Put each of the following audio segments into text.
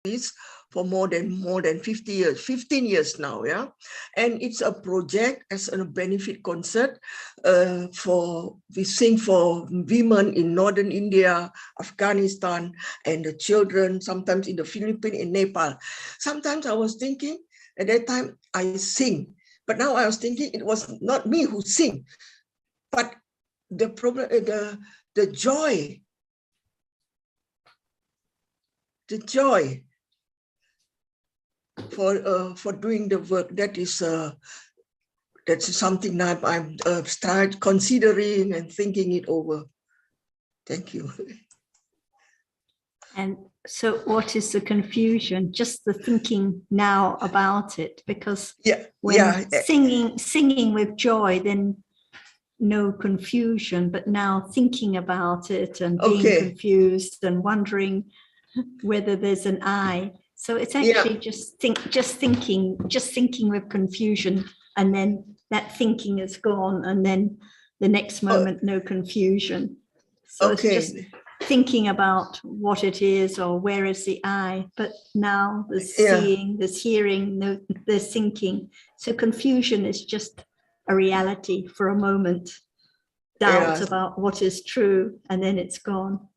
this for more than 50 years, 15 years now, yeah. And it's a project as a benefit concert we sing for women in northern India, Afghanistan, and the children, sometimes in the Philippines, in Nepal. Sometimes I was thinking, at that time I sing, but now I was thinking it was not me who sing, but the problem, the joy for doing the work. That's something that I'm start considering and thinking it over. Thank you. And so what is the confusion? Just the thinking now about it, because when singing with joy, then no confusion, but now thinking about it and being confused and wondering whether there's an I. So it's actually just thinking with confusion, and then that thinking is gone, and then the next moment no confusion. So it's just thinking about what it is or where is the I, but now there's seeing, there's hearing, there's thinking. So confusion is just a reality for a moment, doubt about what is true, and then it's gone.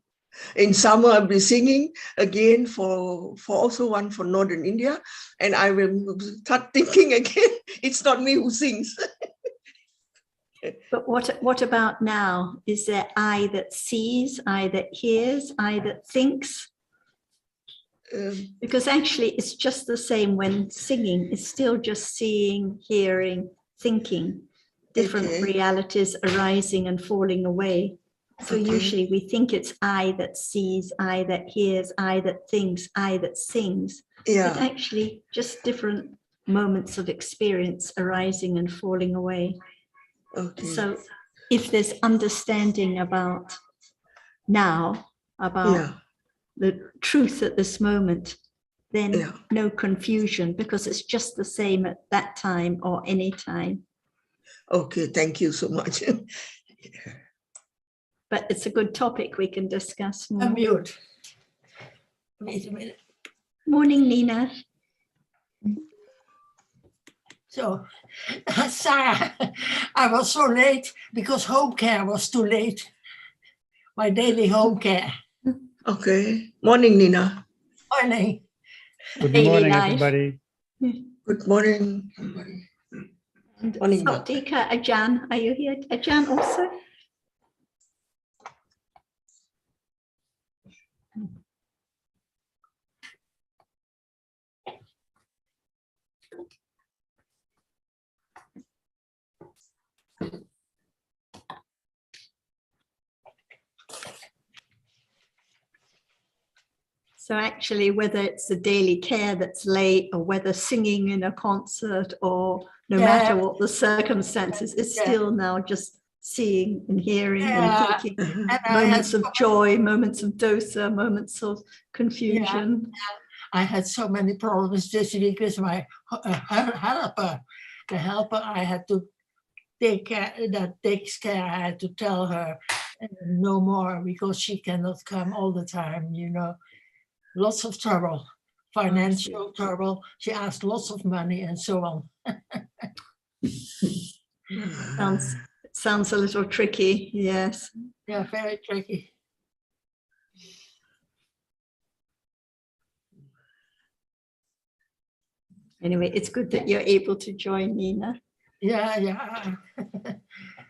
In summer, I'll be singing again for also one for Northern India, and I will start thinking again, it's not me who sings. But what about now? Is there I that sees, I that hears, I that thinks? Because actually it's just the same when singing. It's still just seeing, hearing, thinking, different realities arising and falling away. So usually we think it's I that sees, I that hears, I that thinks, I that sings. But actually just different moments of experience arising and falling away. So if there's understanding about now, about the truth at this moment, then no confusion, because it's just the same at that time or any time. Okay, thank you so much. But it's a good topic we can discuss more. Unmute. Wait a minute. Morning, Nina. So, Sarah, I was so late because home care was too late. My daily home care. Okay. Morning, Nina. Morning. Good Daily morning, life. everybody. Good morning, everybody. And Morning, Satika, Ajahn, are you here? Ajahn also? So actually, whether it's the daily care that's late, or whether singing in a concert, or no matter what the circumstances, it's still now just seeing and hearing and thinking. And moments of joy, moments of dosa, moments of confusion. I had so many problems this week with my helper. The helper I had to take care, that takes care, I had to tell her no more, because she cannot come all the time, you know. Lots of trouble, financial trouble. She asked lots of money and so on. Sounds a little tricky, yes. Yeah, very tricky. Anyway, it's good that you're able to join, Nina. Yeah.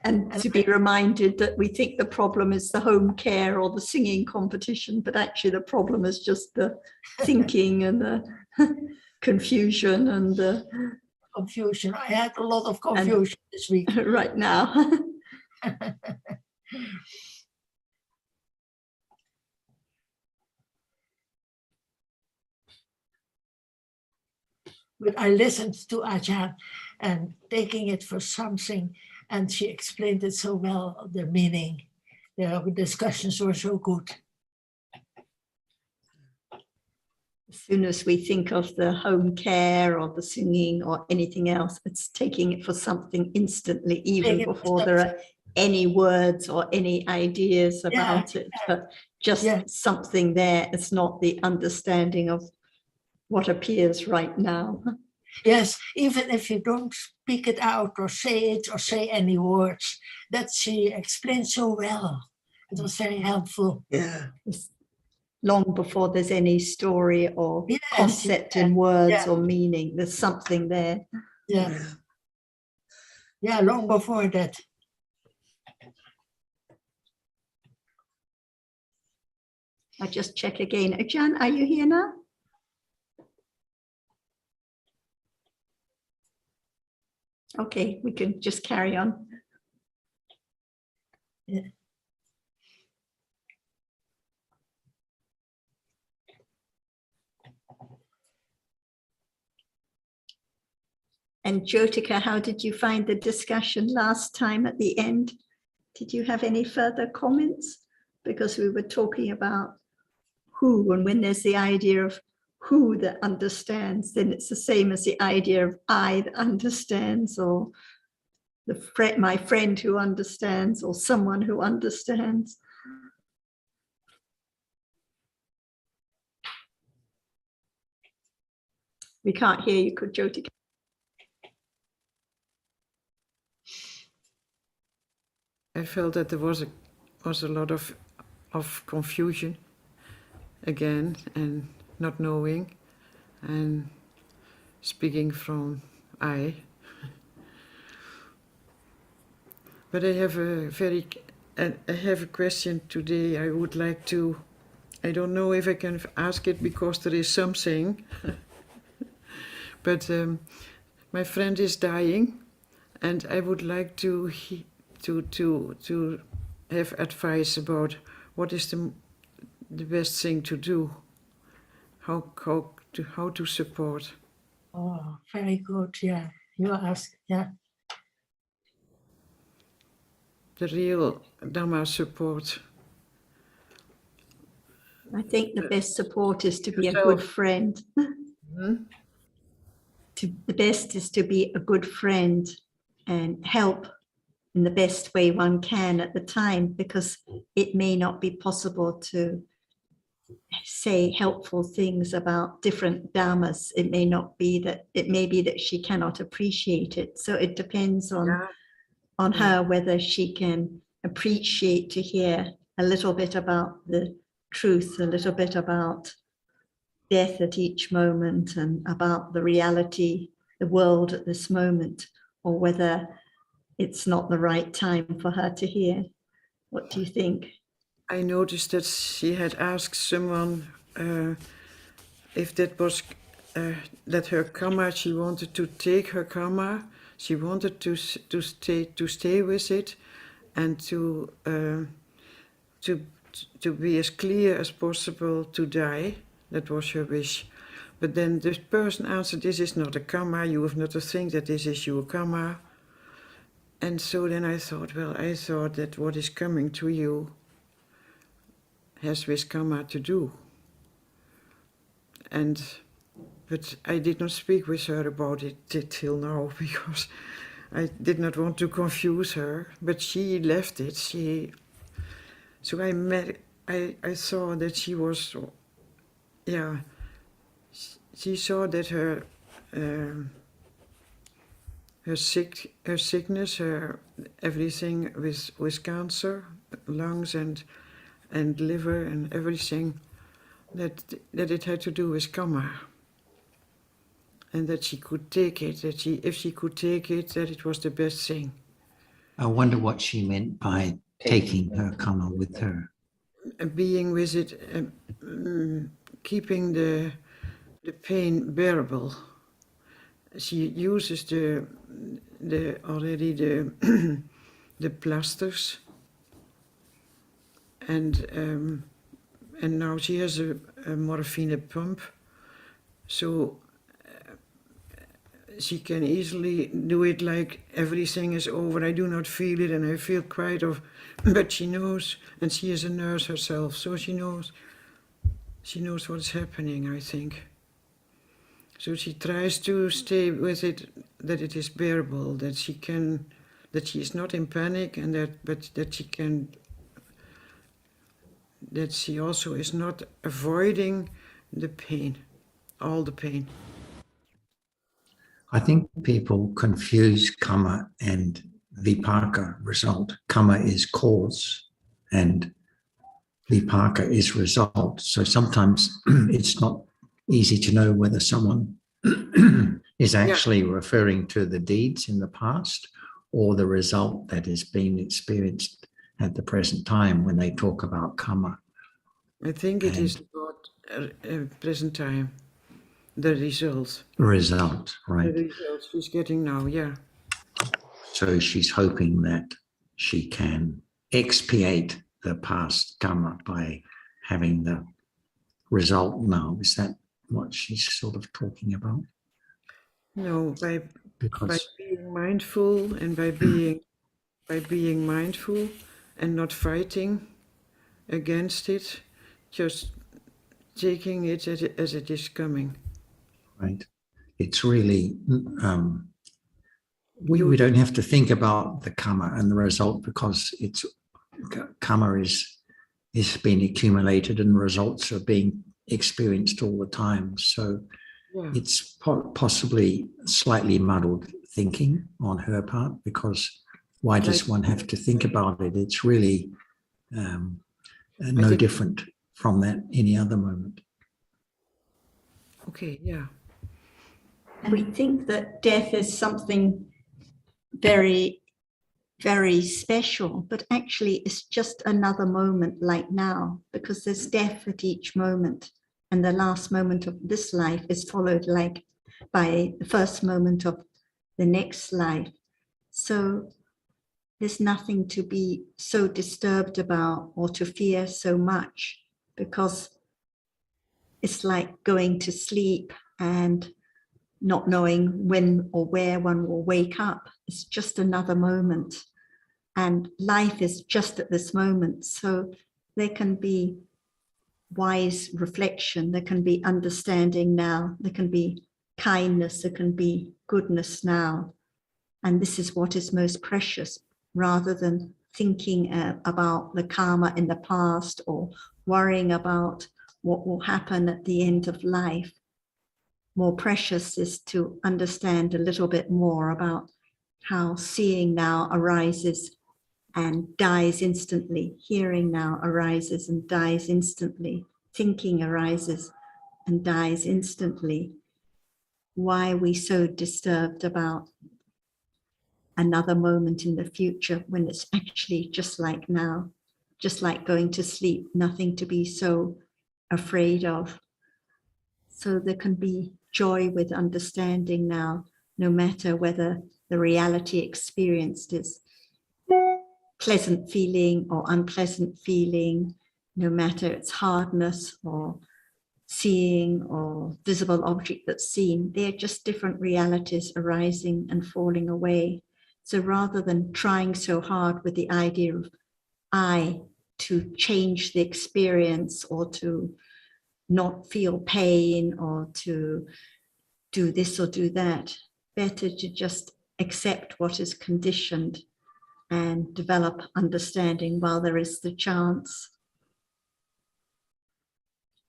And to be reminded that we think the problem is the home care or the singing competition, but actually the problem is just the thinking and the confusion and the confusion. I had a lot of confusion this week. Right now. But I listened to Ajahn and taking it for something, and she explained it so well, the meaning. The discussions were so good. As soon as we think of the home care or the singing or anything else, it's taking it for something instantly, even before there are any words or any ideas about it, but just something there. It's not the understanding of what appears right now. Yes, even if you don't speak it out or say any words, that she explained so well. It was very helpful. Yeah. Long before there's any story or concept in words or meaning, there's something there. Yeah, long before that. I just check again. Ajahn, are you here now? Okay, we can just carry on. Yeah. And Jyotika, how did you find the discussion last time at the end? Did you have any further comments? Because we were talking about who, and when there's the idea of who that understands, then it's the same as the idea of I that understands, or my friend who understands, or someone who understands. We can't hear you, Jyotika. I felt that there was a lot of confusion again, and not knowing, and speaking from I. But I have a question today. I would like to. I don't know if I can ask it because there is something. But my friend is dying, and I would like to have advice about what is the best thing to do, how to support. Oh, very good. Yeah, you ask. Yeah. The real Dhamma support. I think the best support is to be a good friend. Mm-hmm. The best is to be a good friend and help in the best way one can at the time, because it may not be possible to say helpful things about different dhammas. It may be that she cannot appreciate it. So it depends on her whether she can appreciate to hear a little bit about the truth, a little bit about death at each moment, and about the reality, the world at this moment, or whether it's not the right time for her to hear. What do you think? I noticed that she had asked someone if that was that her karma. She wanted to take her karma. She wanted to stay with it, and to be as clear as possible to die. That was her wish. But then this person answered, "This is not a karma. You have not to think that this is your karma." And so then I thought, that what is coming to you has with karma to do. But I did not speak with her about it till now, because I did not want to confuse her. But she left it. So I saw that she was, she saw that her sickness, everything with cancer, lungs and liver and everything, that it had to do with karma, and that she could take it. If she could take it, that it was the best thing. I wonder what she meant by taking her karma with her. Being with it, keeping the pain bearable. She uses the plasters, and now she has a morphine pump, so she can easily do it like everything is over. I do not feel it, and I feel quite off. But she knows, and she is a nurse herself, so she knows what is happening, I think. So she tries to stay with it, that it is bearable, that she is not in panic, and that she also is not avoiding the pain all the pain. I think people confuse karma and vipaka, result. Karma is cause and vipaka is result. So sometimes it's not easy to know whether someone is actually referring to the deeds in the past or the result that is being experienced at the present time when they talk about karma. I think it is about present time, the result. Result, right. The result she's getting now, yeah. So she's hoping that she can expiate the past karma by having the result now. Is that what she's sort of talking about? No, by being mindful and by being mindful and not fighting against it, just taking it as it is coming. Right. It's really, we don't have to think about the karma and the result because it's karma is being accumulated and results are being experienced all the time. So it's possibly slightly muddled thinking on her part, because why does one have to think about it? It's really no different from that any other moment. Okay, yeah. And we think that death is something very, very special, but actually it's just another moment like now, because there's death at each moment. And the last moment of this life is followed like by the first moment of the next life. So there's nothing to be so disturbed about or to fear so much, because it's like going to sleep and not knowing when or where one will wake up. It's just another moment. And life is just at this moment. So there can be wise reflection, there can be understanding now, there can be kindness, there can be goodness now. And this is what is most precious, rather than thinking about the karma in the past or worrying about what will happen at the end of life. More precious is to understand a little bit more about how seeing now arises and dies instantly, hearing now arises and dies instantly, thinking arises and dies instantly. Why are we so disturbed about another moment in the future when it's actually just like now, just like going to sleep, nothing to be so afraid of. So there can be joy with understanding now, no matter whether the reality experienced is pleasant feeling or unpleasant feeling, no matter its hardness or seeing or visible object that's seen, they're just different realities arising and falling away. So rather than trying so hard with the idea of I to change the experience or to not feel pain or to do this or do that, better to just accept what is conditioned and develop understanding while there is the chance.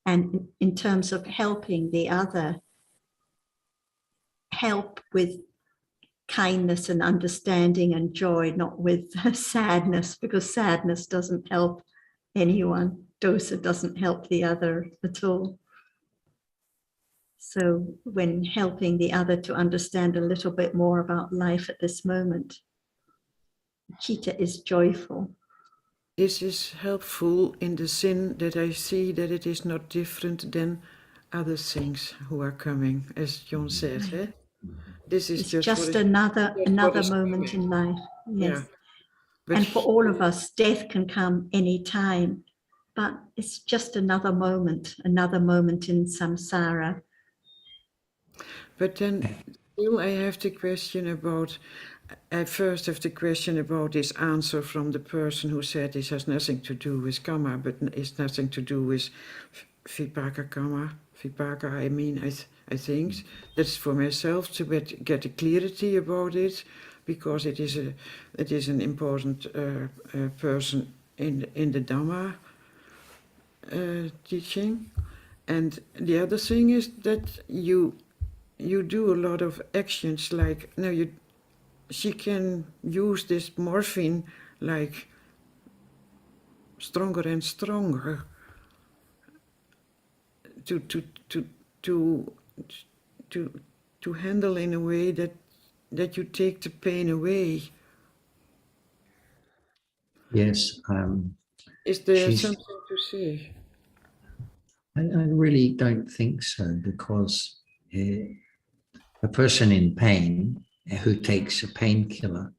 And in terms of helping the other, help with kindness and understanding and joy, not with sadness, because sadness doesn't help anyone. Dosa doesn't help the other at all. So when helping the other to understand a little bit more about life at this moment, Chitta is joyful. This is helpful in the sense that I see that it is not different than other things who are coming, as John said. Right. This is just another moment in life. Yes. Yeah. And for all of us, death can come any time, but it's just another moment in samsara. But then still I have the question about, I first have the question about this answer from the person who said this has nothing to do with karma, but it's nothing to do with vipaka karma. Vipaka, I mean, I think that's for myself to get a clarity about it, because it is an important person in the Dhamma teaching, And the other thing is that you do a lot of actions, like she can use this morphine like stronger and stronger to handle in a way that you take the pain away. Yes. Is there something to say? I really don't think so, because a person in pain who takes a painkiller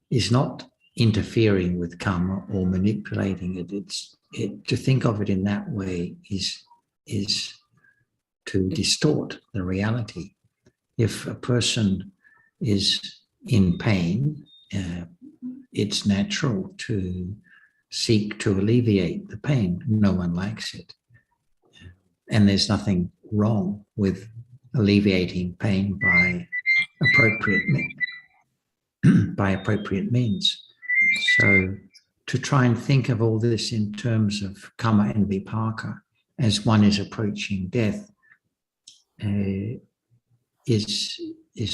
is not interfering with karma or manipulating it. To think of it in that way is to distort the reality. If a person is in pain, it's natural to seek to alleviate the pain. No one likes it. And there's nothing wrong with alleviating pain by appropriate means. So to try and think of all this in terms of karma and vipaka as one is approaching death is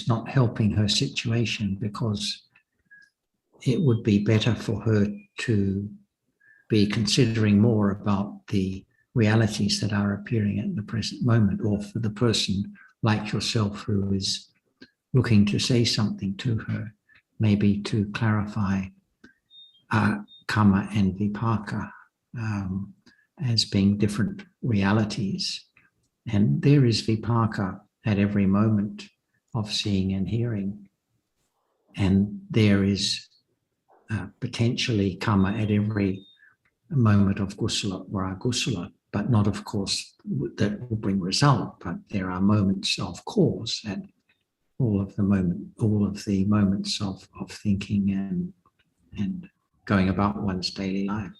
not helping her situation, because it would be better for her to be considering more about the realities that are appearing at the present moment, or for the person like yourself who is looking to say something to her, maybe to clarify karma and vipaka as being different realities. And there is vipaka at every moment of seeing and hearing. And there is potentially karma at every moment of kusala or agusala, but not, of course, that will bring result. But there are moments of cause at all of the moments of thinking and going about one's daily life.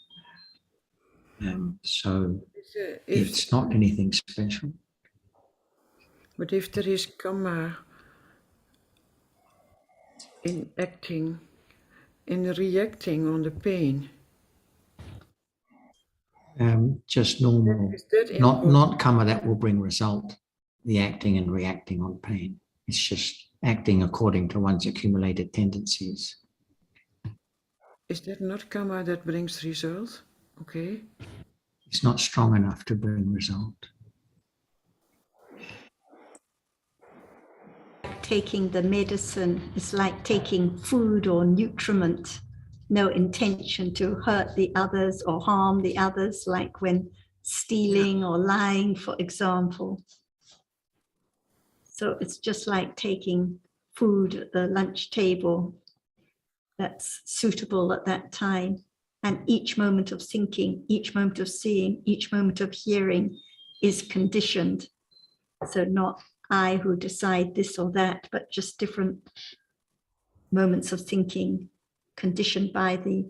So it's not anything special. But if there is karma in acting, in reacting on the pain, just normal, not karma that will bring result, the acting and reacting on pain. It's just acting according to one's accumulated tendencies. Is that not karma that brings result? Okay. It's not strong enough to bring result. Taking the medicine is like taking food or nutriment, no intention to hurt the others or harm the others, like when stealing or lying, for example. So it's just like taking food at the lunch table that's suitable at that time. And each moment of thinking, each moment of seeing, each moment of hearing is conditioned. So not I who decide this or that, but just different moments of thinking conditioned by the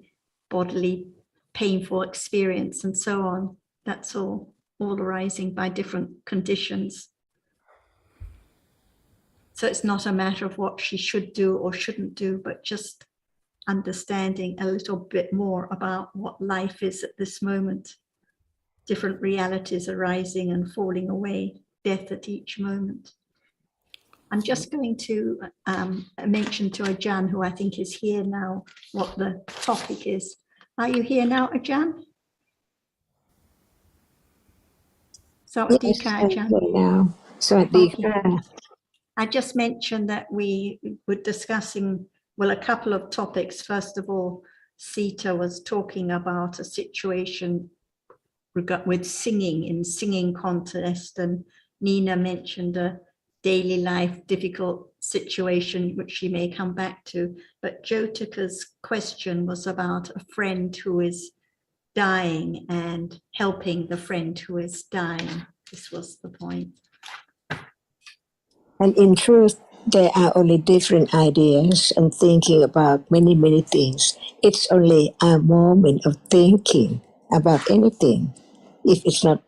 bodily painful experience and so on. That's all arising by different conditions. So it's not a matter of what she should do or shouldn't do, but just understanding a little bit more about what life is at this moment. Different realities arising and falling away, death at each moment. I'm just going to mention to Ajahn, who I think is here now, what the topic is. Are you here now, Ajahn? Sawadika, Ajahn. Now. Sawadika. Okay. I just mentioned that we were discussing, well, a couple of topics. First of all, Sita was talking about a situation with singing in singing contest, and Nina mentioned a daily life difficult situation, which she may come back to. But Jyotika's question was about a friend who is dying and helping the friend who is dying. This was the point. And in truth, there are only different ideas and thinking about many, many things. It's only a moment of thinking about anything. If it's not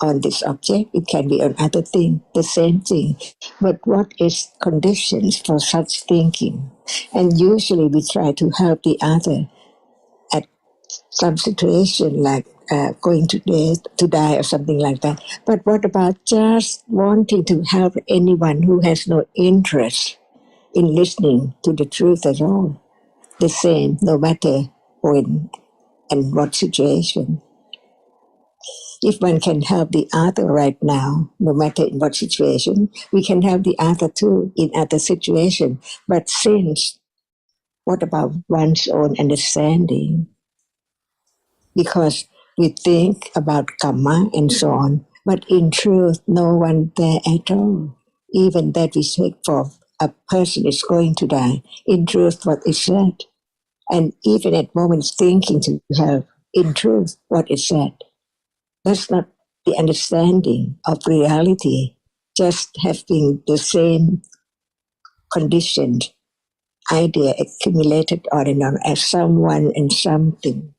on this object, it can be on other thing, the same thing. But what is conditions for such thinking? And usually we try to help the other at some situation, like going to die or something like that. But what about just wanting to help anyone who has no interest in listening to the truth at all? The same, no matter when and what situation. If one can help the other right now, no matter in what situation, we can help the other too in other situation. But since, what about one's own understanding? Because we think about karma and so on, but in truth, no one there at all. Even that we take for a person is going to die. In truth, what is said? And even at moments thinking to help, in truth, what is said? That's not the understanding of reality, just having the same conditioned idea accumulated on and on as someone and something.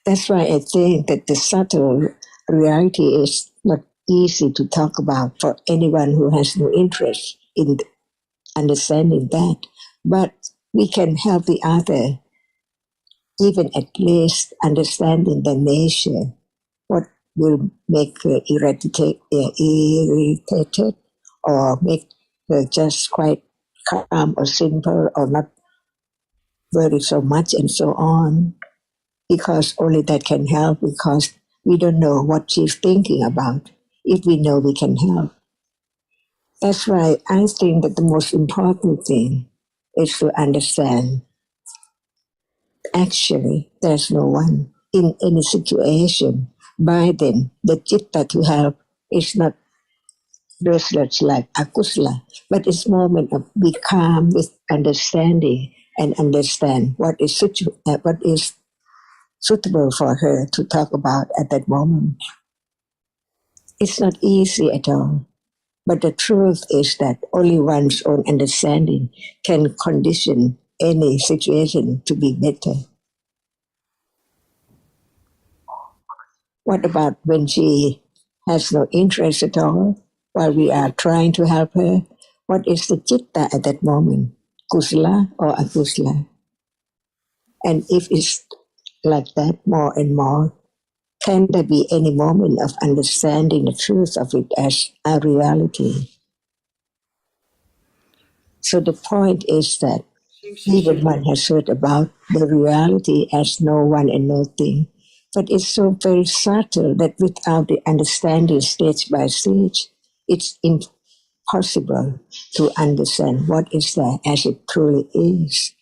That's why I think that the subtle reality is not easy to talk about for anyone who has no interest in understanding that. But we can help the other, even at least understanding the nature, what will make her irritated or make her just quite calm or simple or not worry so much and so on. Because only that can help, because we don't know what she's thinking about. If we know, we can help. That's why I think that the most important thing is to understand actually there's no one in any situation. By then, the chitta to help is not restless like akusala, but it's moment of be calm with understanding and understand what is suitable for her to talk about at that moment. It's not easy at all, but the truth is that only one's own understanding can condition any situation to be better. What about when she has no interest at all while we are trying to help her? What is the chitta at that moment? Kusala or akusala? And if it's like that more and more, can there be any moment of understanding the truth of it as a reality? So the point is that even one has heard about the reality as no one and no thing, but it's so very subtle that without the understanding stage by stage, it's impossible to understand what is there as it truly is.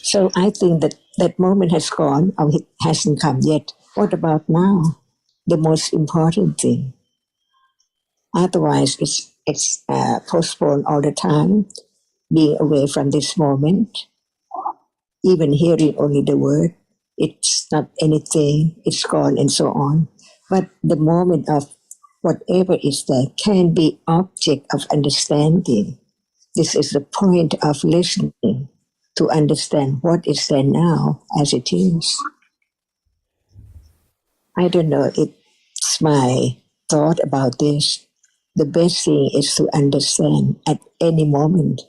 So I think that that moment has gone, or it hasn't come yet. What about now? The most important thing. Otherwise, it's postponed all the time, being away from this moment, even hearing only the word. It's not anything, it's gone and so on. But the moment of whatever is there can be object of understanding. This is the point of listening, to understand what is there now as it is. I don't know, it's my thought about this. The best thing is to understand at any moment.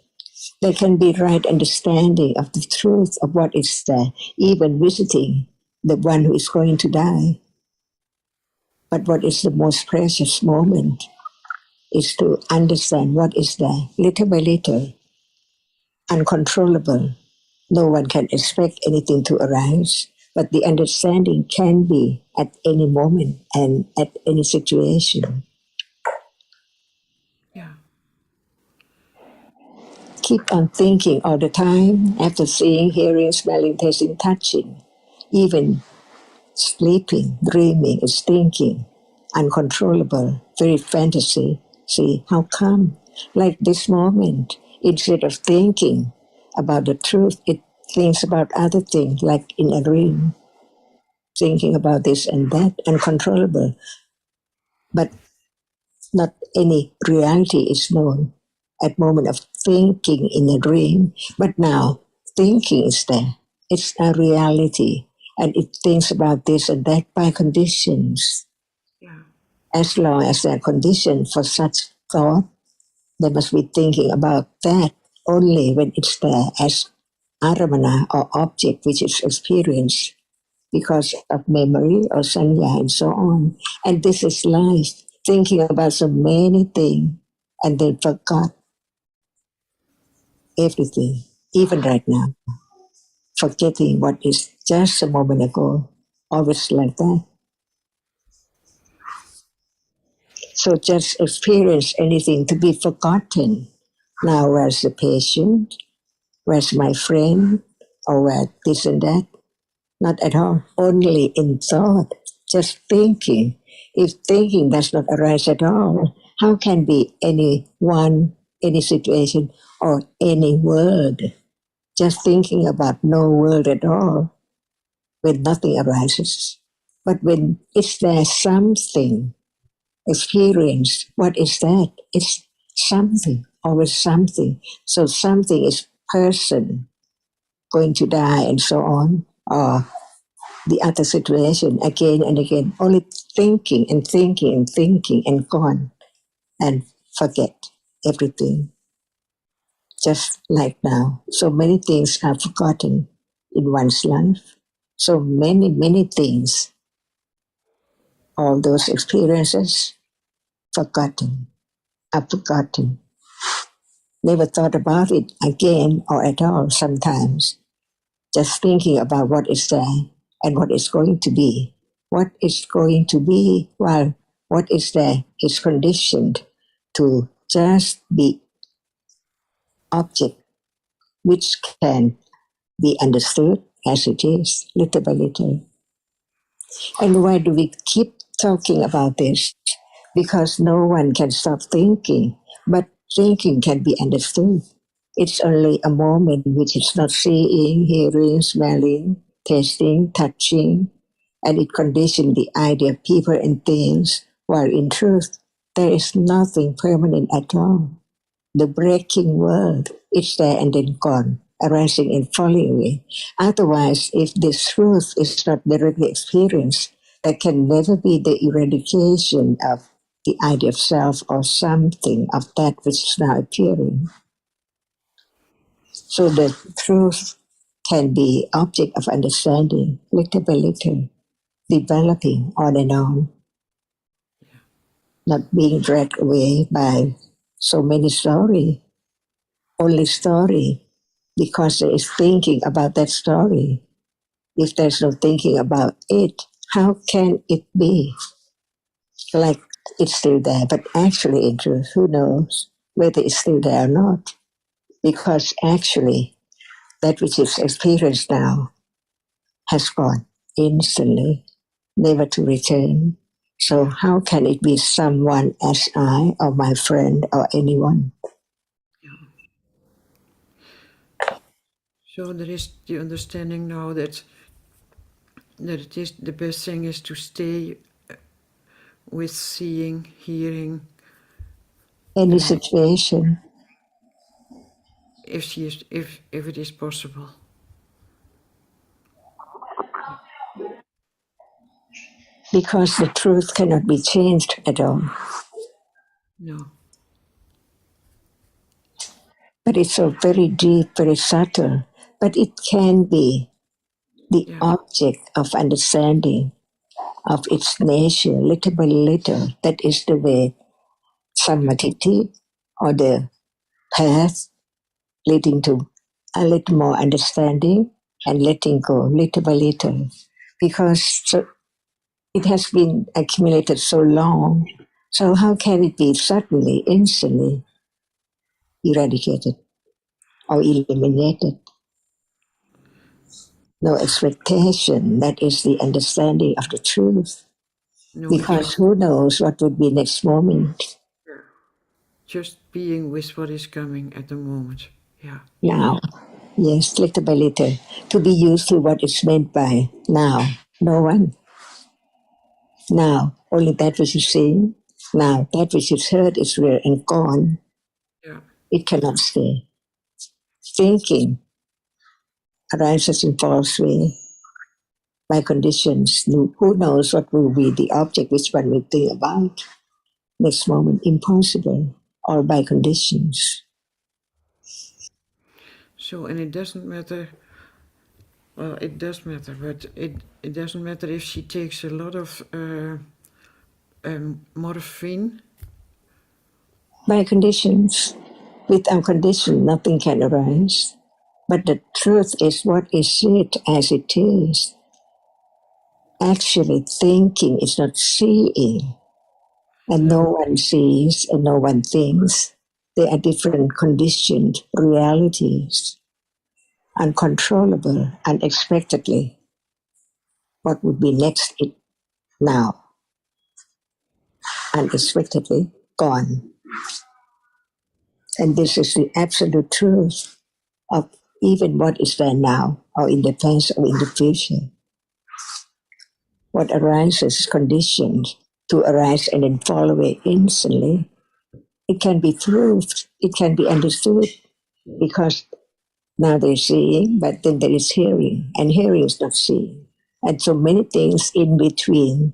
There can be right understanding of the truth of what is there, even visiting the one who is going to die. But what is the most precious moment is to understand what is there, little by little, uncontrollable. No one can expect anything to arise, but the understanding can be at any moment and at any situation. Yeah. Keep on thinking all the time after seeing, hearing, smelling, tasting, touching. Even sleeping, dreaming is thinking, uncontrollable, very fantasy. See, how come? Like this moment, instead of thinking about the truth, it thinks about other things, like in a dream, thinking about this and that, uncontrollable. But not any reality is known at moment of thinking in a dream. But now, thinking is there. It's a reality. And it thinks about this and that by conditions. Yeah. As long as they're conditioned for such thought, they must be thinking about that only when it's there as aramana or object which is experienced because of memory or sanya and so on. And this is life, thinking about so many things and then forgot everything, even right now, forgetting what is just a moment ago, always like that. So just experience anything to be forgotten. Now, where's the patient? Where's my friend? Or where this and that? Not at all. Only in thought, just thinking. If thinking does not arise at all, how can be anyone, any situation, or any word? Just thinking about no word at all when nothing arises. But when is there something, experience, what is that? It's something, always something. So something is person going to die and so on, or the other situation again and again, only thinking and thinking and thinking and gone and forget everything. Just like now, so many things are forgotten in one's life. So many things, all those experiences, forgotten, are forgotten. Never thought about it again or at all sometimes. Just thinking about what is there and what is going to be. What is going to be, well, what is there is conditioned to just be object which can be understood as it is, little by little. And why do we keep talking about this? Because no one can stop thinking, but thinking can be understood. It's only a moment which is not seeing, hearing, smelling, tasting, touching, and it conditions the idea of people and things, while in truth, there is nothing permanent at all. The breaking world is there and then gone, arising and falling away. Otherwise, if this truth is not directly experienced, there can never be the eradication of the idea of self or something of that which is now appearing. So the truth can be object of understanding, little by little, developing on and on, not being dragged away by so many stories, only story, because there is thinking about that story. If there's no thinking about it, how can it be like it's still there? But actually, in truth, who knows whether it's still there or not? Because actually, that which is experienced now has gone instantly, never to return. So how can it be someone as I or my friend or anyone? So there is the understanding now that it is the best thing is to stay with seeing, hearing. Any situation. If it is possible. Because the truth cannot be changed at all. No. But it's so very deep, very subtle. But it can be the object of understanding of its nature, little by little. That is the way samadhi or the path leading to a little more understanding and letting go little by little. Because it has been accumulated so long. So how can it be suddenly, instantly eradicated or eliminated? No expectation. That is the understanding of the truth. No, because who knows what would be next moment. Just being with what is coming at the moment. Yeah. Now. Yes, little by little. To be used to what is meant by now. No one. Now. Only that which is seen. Now. That which is heard is real and gone. Yeah. It cannot stay. Thinking arises in false way by conditions. Who knows what will be the object which one will think about? Next moment, impossible, or by conditions. So, and it doesn't matter, well, it does matter, but it doesn't matter if she takes a lot of morphine. By conditions, without condition, nothing can arise. But the truth is what is it as it is. Actually, thinking is not seeing, and no one sees and no one thinks. They are different conditioned realities, uncontrollable, unexpectedly. What would be next now? Unexpectedly gone. And this is the absolute truth of even what is there now, or in the past, or in the future. What arises is conditioned to arise and then fall away instantly. It can be proved, it can be understood, because now they're seeing, but then there is hearing, and hearing is not seeing. And so many things in between,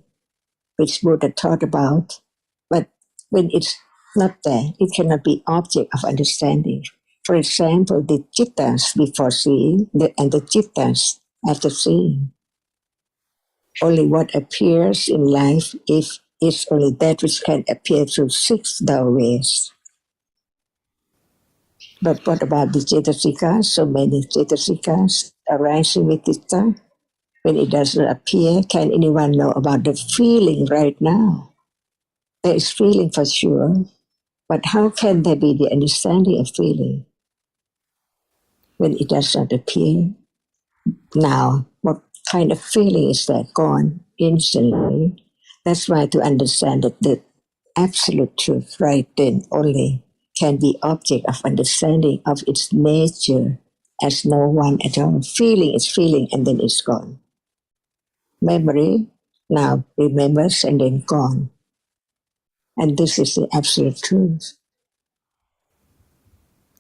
which Buddha taught about, but when it's not there, it cannot be object of understanding. For example, the chittas before seeing and the chittas after seeing. Only what appears in life is only that which can appear through six doorways. But what about the cetasikas? So many cetasikas arising with citta. When it doesn't appear, can anyone know about the feeling right now? There is feeling for sure, but how can there be the understanding of feeling when it does not appear? Now, what kind of feeling is that? Gone instantly. That's why to understand that the absolute truth right then only can be object of understanding of its nature as no one at all. Feeling is feeling and then it's gone. Memory now remembers and then gone. And this is the absolute truth.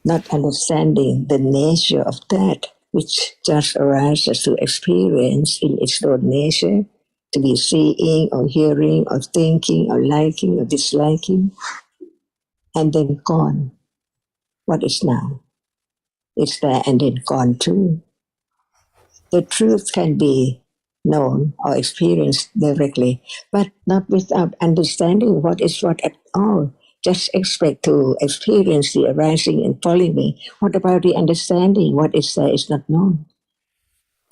Not understanding the nature of that which just arises to experience in its own nature, to be seeing or hearing or thinking or liking or disliking, and then gone. What is now? It's there and then gone too. The truth can be known or experienced directly, but not without understanding what is what at all. Just expect to experience the arising and falling away. What about the understanding? What is there is not known.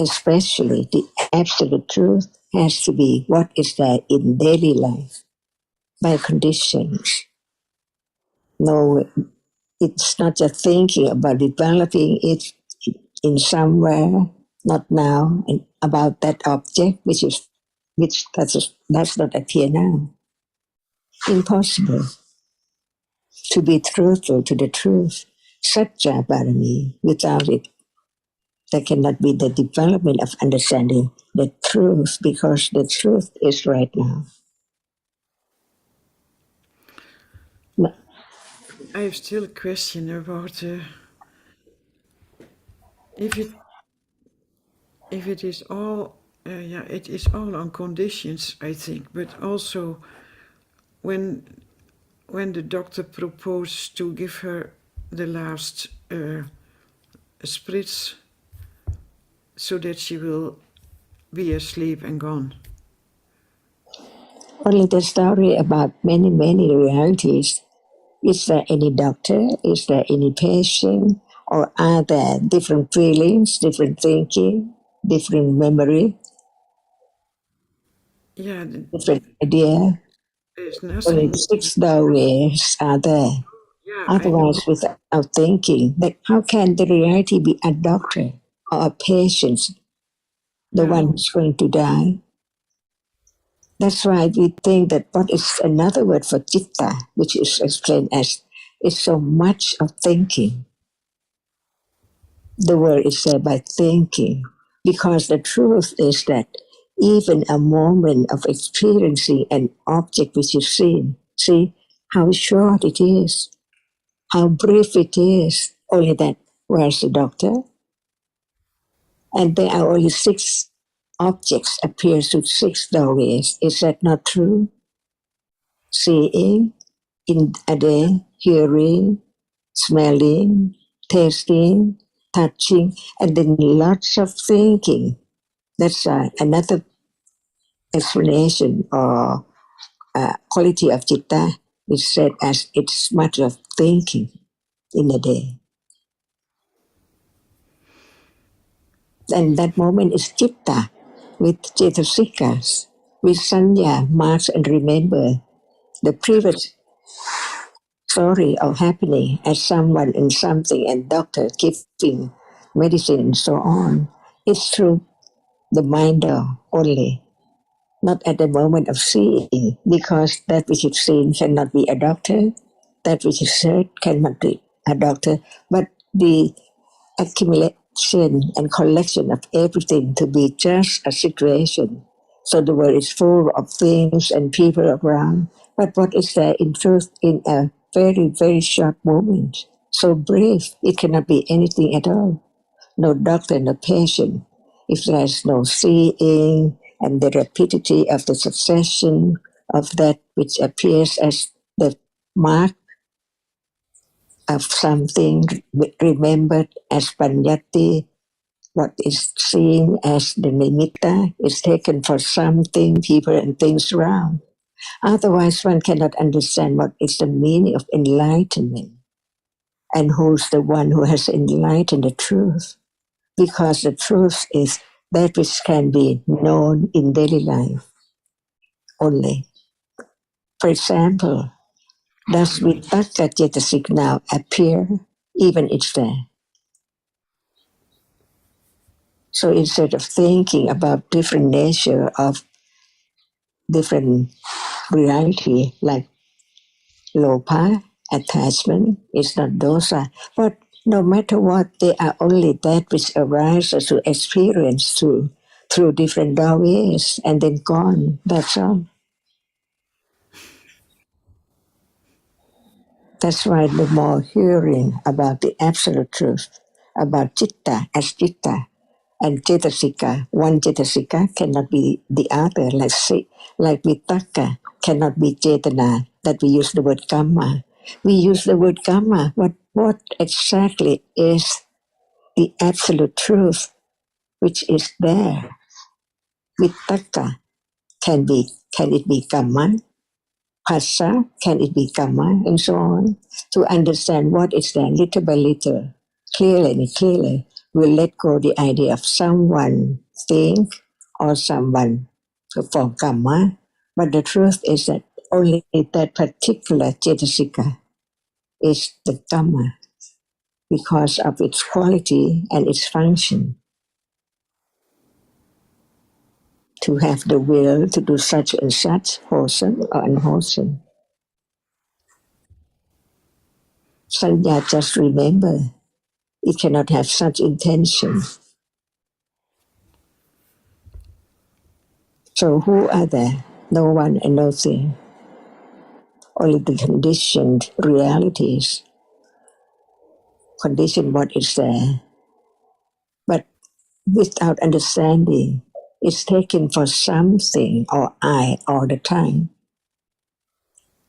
Especially the absolute truth has to be what is there in daily life by conditions. No, it's not just thinking about developing it in somewhere, not now, and about that object which does not appear now. Impossible to be truthful to the truth. Satya Barami, without it, there cannot be the development of understanding the truth, because the truth is right now. I have still a question about if it is all it is all on conditions, I think, but also when the doctor proposed to give her the last spritz so that she will be asleep and gone. Only the story about many, many realities. Is there any doctor? Is there any patient? Or are there different feelings, different thinking, different memory, different idea? There's Only nothing. 6 doorways are there. Yeah, Otherwise, without thinking, like how can the reality be a doctor or a patient, the one who's going to die? That's why we think that what is another word for citta, which is explained as, is so much of thinking. The word is said by thinking, because the truth is that even a moment of experiencing an object which is seen, see how short it is, how brief it is. Only that, where's the doctor? And there are only 6 objects appear through 6 doorways. Is that not true? Seeing in a day, hearing, smelling, tasting, touching, and then lots of thinking. That's another explanation or quality of citta is said as it's much of thinking in a day. And that moment is citta with cetasikas, with sanya, marks and remember the previous story of happening as someone and something and doctor giving medicine and so on. It's through the mind only, not at the moment of seeing, because that which is seen cannot be a doctor, that which is heard cannot be a doctor, but the accumulation and collection of everything to be just a situation. So the world is full of things and people around, but what is there in truth in a very, very short moment? So brief, it cannot be anything at all. No doctor, no patient. If there's no seeing and the rapidity of the succession of that which appears as the mark of something remembered as panyati, what is seen as the nimitta is taken for something, people and things around. Otherwise, one cannot understand what is the meaning of enlightenment and who's the one who has enlightened the truth. Because the truth is that which can be known in daily life only. For example, does Vitakka Cetasik now appear even it's there? So instead of thinking about different nature of different reality like lopa, attachment, is not dosa, but no matter what, they are only that which arises to experience through different doorways and then gone. That's all. That's why the more hearing about the absolute truth, about citta as citta, and cetasika, one cetasika cannot be the other. Like vitakka cannot be cetana, that we use the word kamma. We use the word kamma. What exactly is the absolute truth which is there? Vitakka can it be kamma? Phassa, can it be kamma? And so on. To understand what is there little by little, clearly and clearly, we'll let go the idea of someone think or someone for kamma. But the truth is that only that particular cetasika is the kamma because of its quality and its function. To have the will to do such and such, wholesome or unwholesome. Sanya, just remember, it cannot have such intention. So who are there? No one and nothing. Only the conditioned realities. Condition what is there. But without understanding, it's taken for something or I all the time.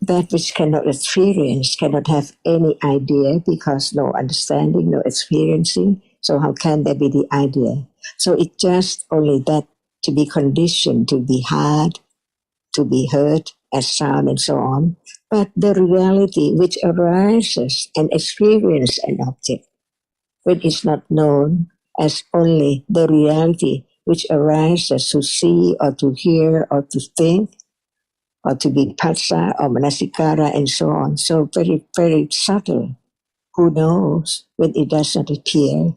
That which cannot experience, cannot have any idea because no understanding, no experiencing. So how can there be the idea? So it's just only that to be conditioned, to be heard, to be heard as sound and so on. But the reality which arises and experience an object, when it's not known as only the reality which arises to see or to hear or to think, or to be phassa or manasikara and so on. So very, very subtle. Who knows when it does not appear?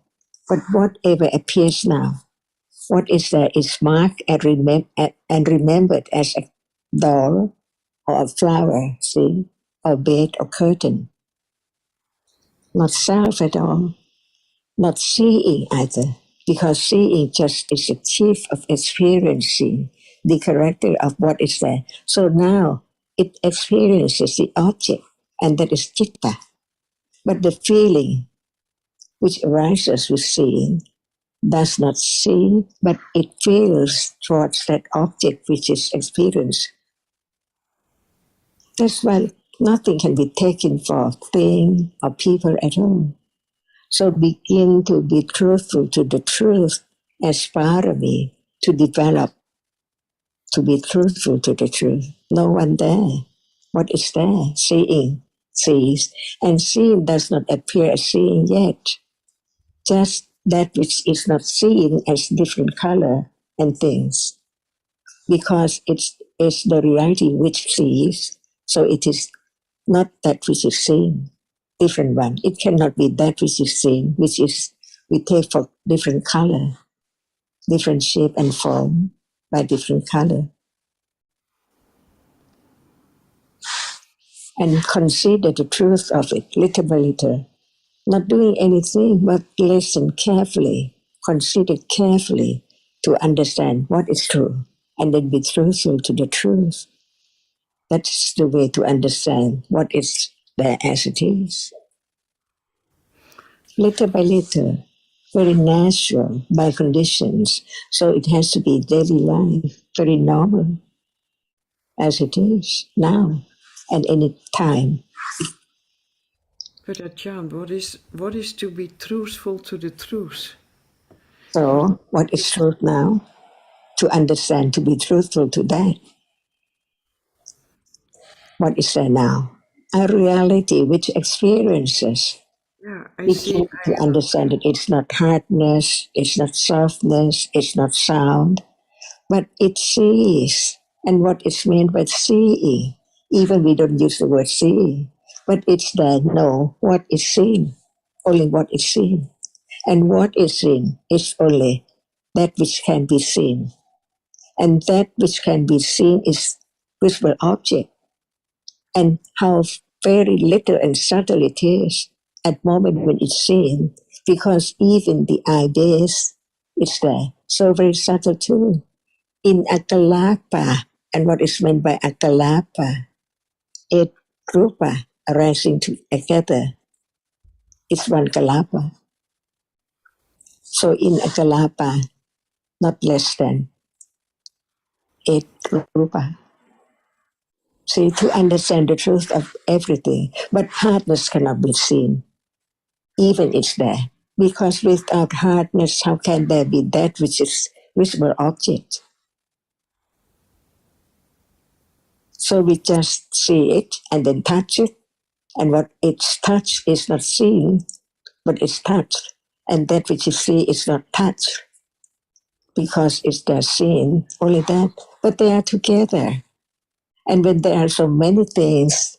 But whatever appears now, what is there is marked and remembered as a doll or a flower, see, or bed or curtain. Not self at all, not seeing either, because seeing just is a chief of experiencing the character of what is there. So now it experiences the object, and that is citta. But the feeling which arises with seeing does not see, but it feels towards that object which is experienced. That's why nothing can be taken for thing or people at all. So begin to be truthful to the truth as part of me, to develop, to be truthful to the truth. No one there. What is there? Seeing, sees. And seeing does not appear as seeing yet. Just that which is not seen as different color and things. Because it's the reality which sees, so it is not that which is seen. Different one. It cannot be that which is seen, which is we take for different color, different shape and form by different color. And consider the truth of it little by little. Not doing anything, but listen carefully, consider carefully to understand what is true, and then be truthful to the truth. That's the way to understand what is there as it is. Little by little, very natural by conditions. So it has to be daily life, very normal as it is now and any time. But Ajahn, what is to be truthful to the truth? So what is truth now? To understand, to be truthful to that. What is there now? A reality which experiences. Yeah, We came to understand that it's not hardness, it's not softness, it's not sound, but it sees. And what is meant by seeing, even we don't use the word seeing, but it's there, no, what is seen, only what is seen. And what is seen is only that which can be seen. And that which can be seen is visible object. And how very little and subtle it is at moment when it's seen, because even the ideas, it's there. So very subtle too. In Akalapa, and what is meant by Akalapa, it rupa arising together. It's one Kalapa. So in Akalapa, not less than 8 rupa. See, to understand the truth of everything, but hardness cannot be seen. Even it's there. Because without hardness, how can there be that which is visible object? So we just see it and then touch it, and what it's touched is not seen, but it's touched. And that which you see is not touched, because it's there seen, only that. But they are together. And when there are so many things,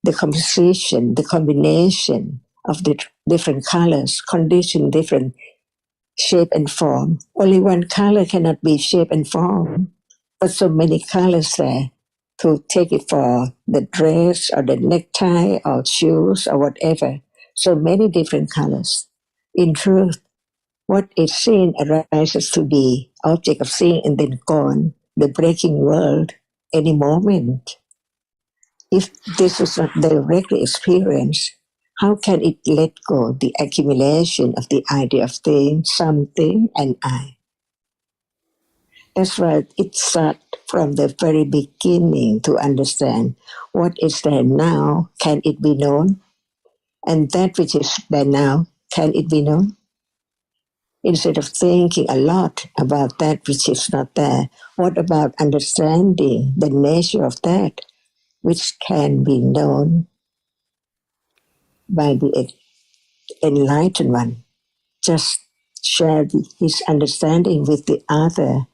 the composition, the combination of the different colors, condition different shape and form. Only one color cannot be shape and form, but so many colors there to take it for the dress or the necktie or shoes or whatever. So many different colors. In truth, what is seen arises to be object of seeing and then gone, the breaking world, any moment. If this is not directly experienced, how can it let go the accumulation of the idea of thing, something, and I? That's why it starts from the very beginning to understand what is there now, can it be known? And that which is there now, can it be known? Instead of thinking a lot about that which is not there, what about understanding the nature of that which can be known by the enlightened one? Just share his understanding with the other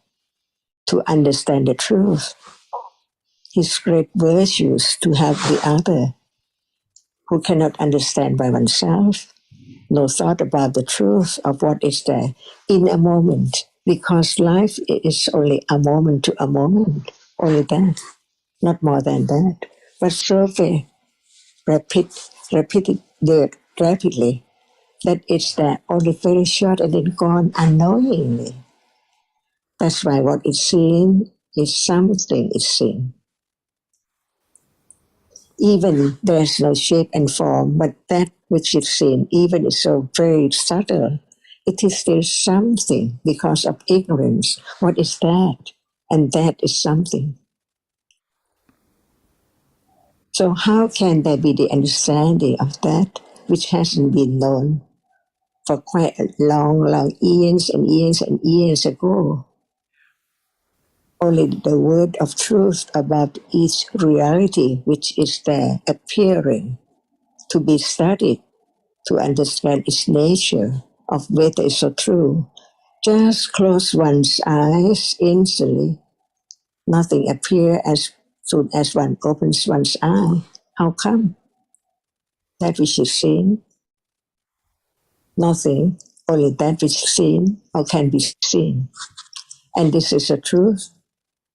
to understand the truth. His great virtues to help the other who cannot understand by oneself, no thought about the truth of what is there in a moment, because life is only a moment to a moment, only that, not more than that. But so very rapidly, that it's there only very short and then gone unknowingly. That's why what is seen is something is seen. Even there's no shape and form, but that which is seen, even is so very subtle, it is still something because of ignorance. What is that? And that is something. So how can there be the understanding of that which hasn't been known? for quite a long years and years and years ago. Only the word of truth about each reality which is there appearing to be studied to understand its nature of whether it's so true. Just close one's eyes instantly. Nothing appears as soon as one opens one's eye. How come? That which is seen, nothing, only that which is seen or can be seen. And this is a truth.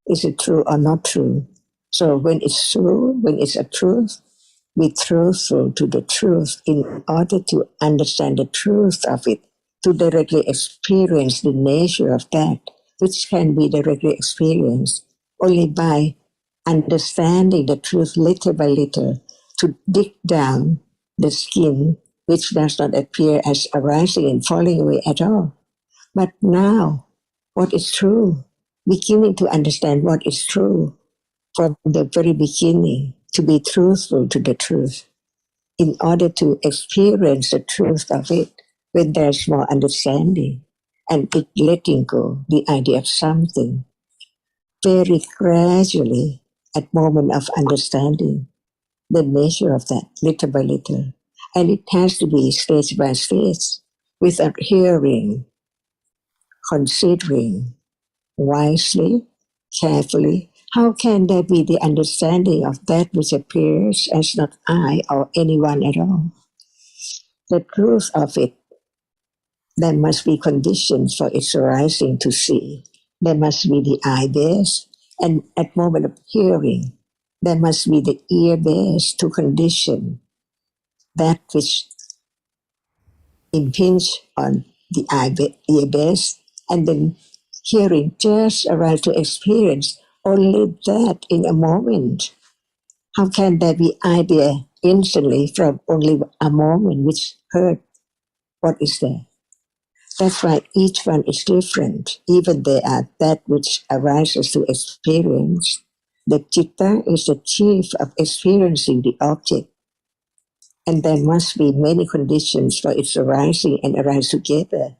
Is it true or not true? So when it's true, when it's a truth, be truthful to the truth in order to understand the truth of it, to directly experience the nature of that, which can be directly experienced only by understanding the truth little by little, to dig down the skin which does not appear as arising and falling away at all. But now, what is true? Beginning to understand what is true from the very beginning, to be truthful to the truth, in order to experience the truth of it when there's more understanding and it letting go the idea of something very gradually at moment of understanding the nature of that little by little. And it has to be stage by stage without hearing, considering wisely, carefully. How can there be the understanding of that which appears as not I or anyone at all? The truth of it, there must be conditions for its arising to see. There must be the eye base, and at moment of hearing, there must be the ear base to condition that which impinge on the ear base, and then hearing just arise to experience only that in a moment. How can there be idea instantly from only a moment which heard? What is there? That's why each one is different. Even they are that which arises to experience. The chitta is the chief of experiencing the object. And there must be many conditions for its arising and arise together,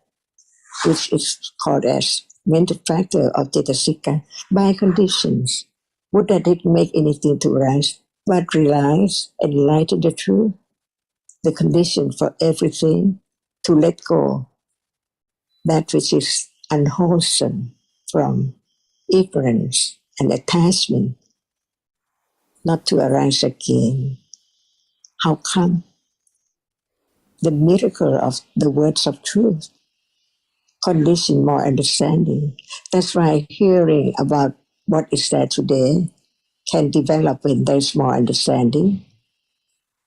which is called as mental factor of Cetasika, by conditions. Buddha didn't make anything to arise, but realize and enlighten the truth, the condition for everything to let go that which is unwholesome from ignorance and attachment, not to arise again. How come? The miracle of the words of truth condition more understanding. That's why hearing about what is there today can develop when there's more understanding,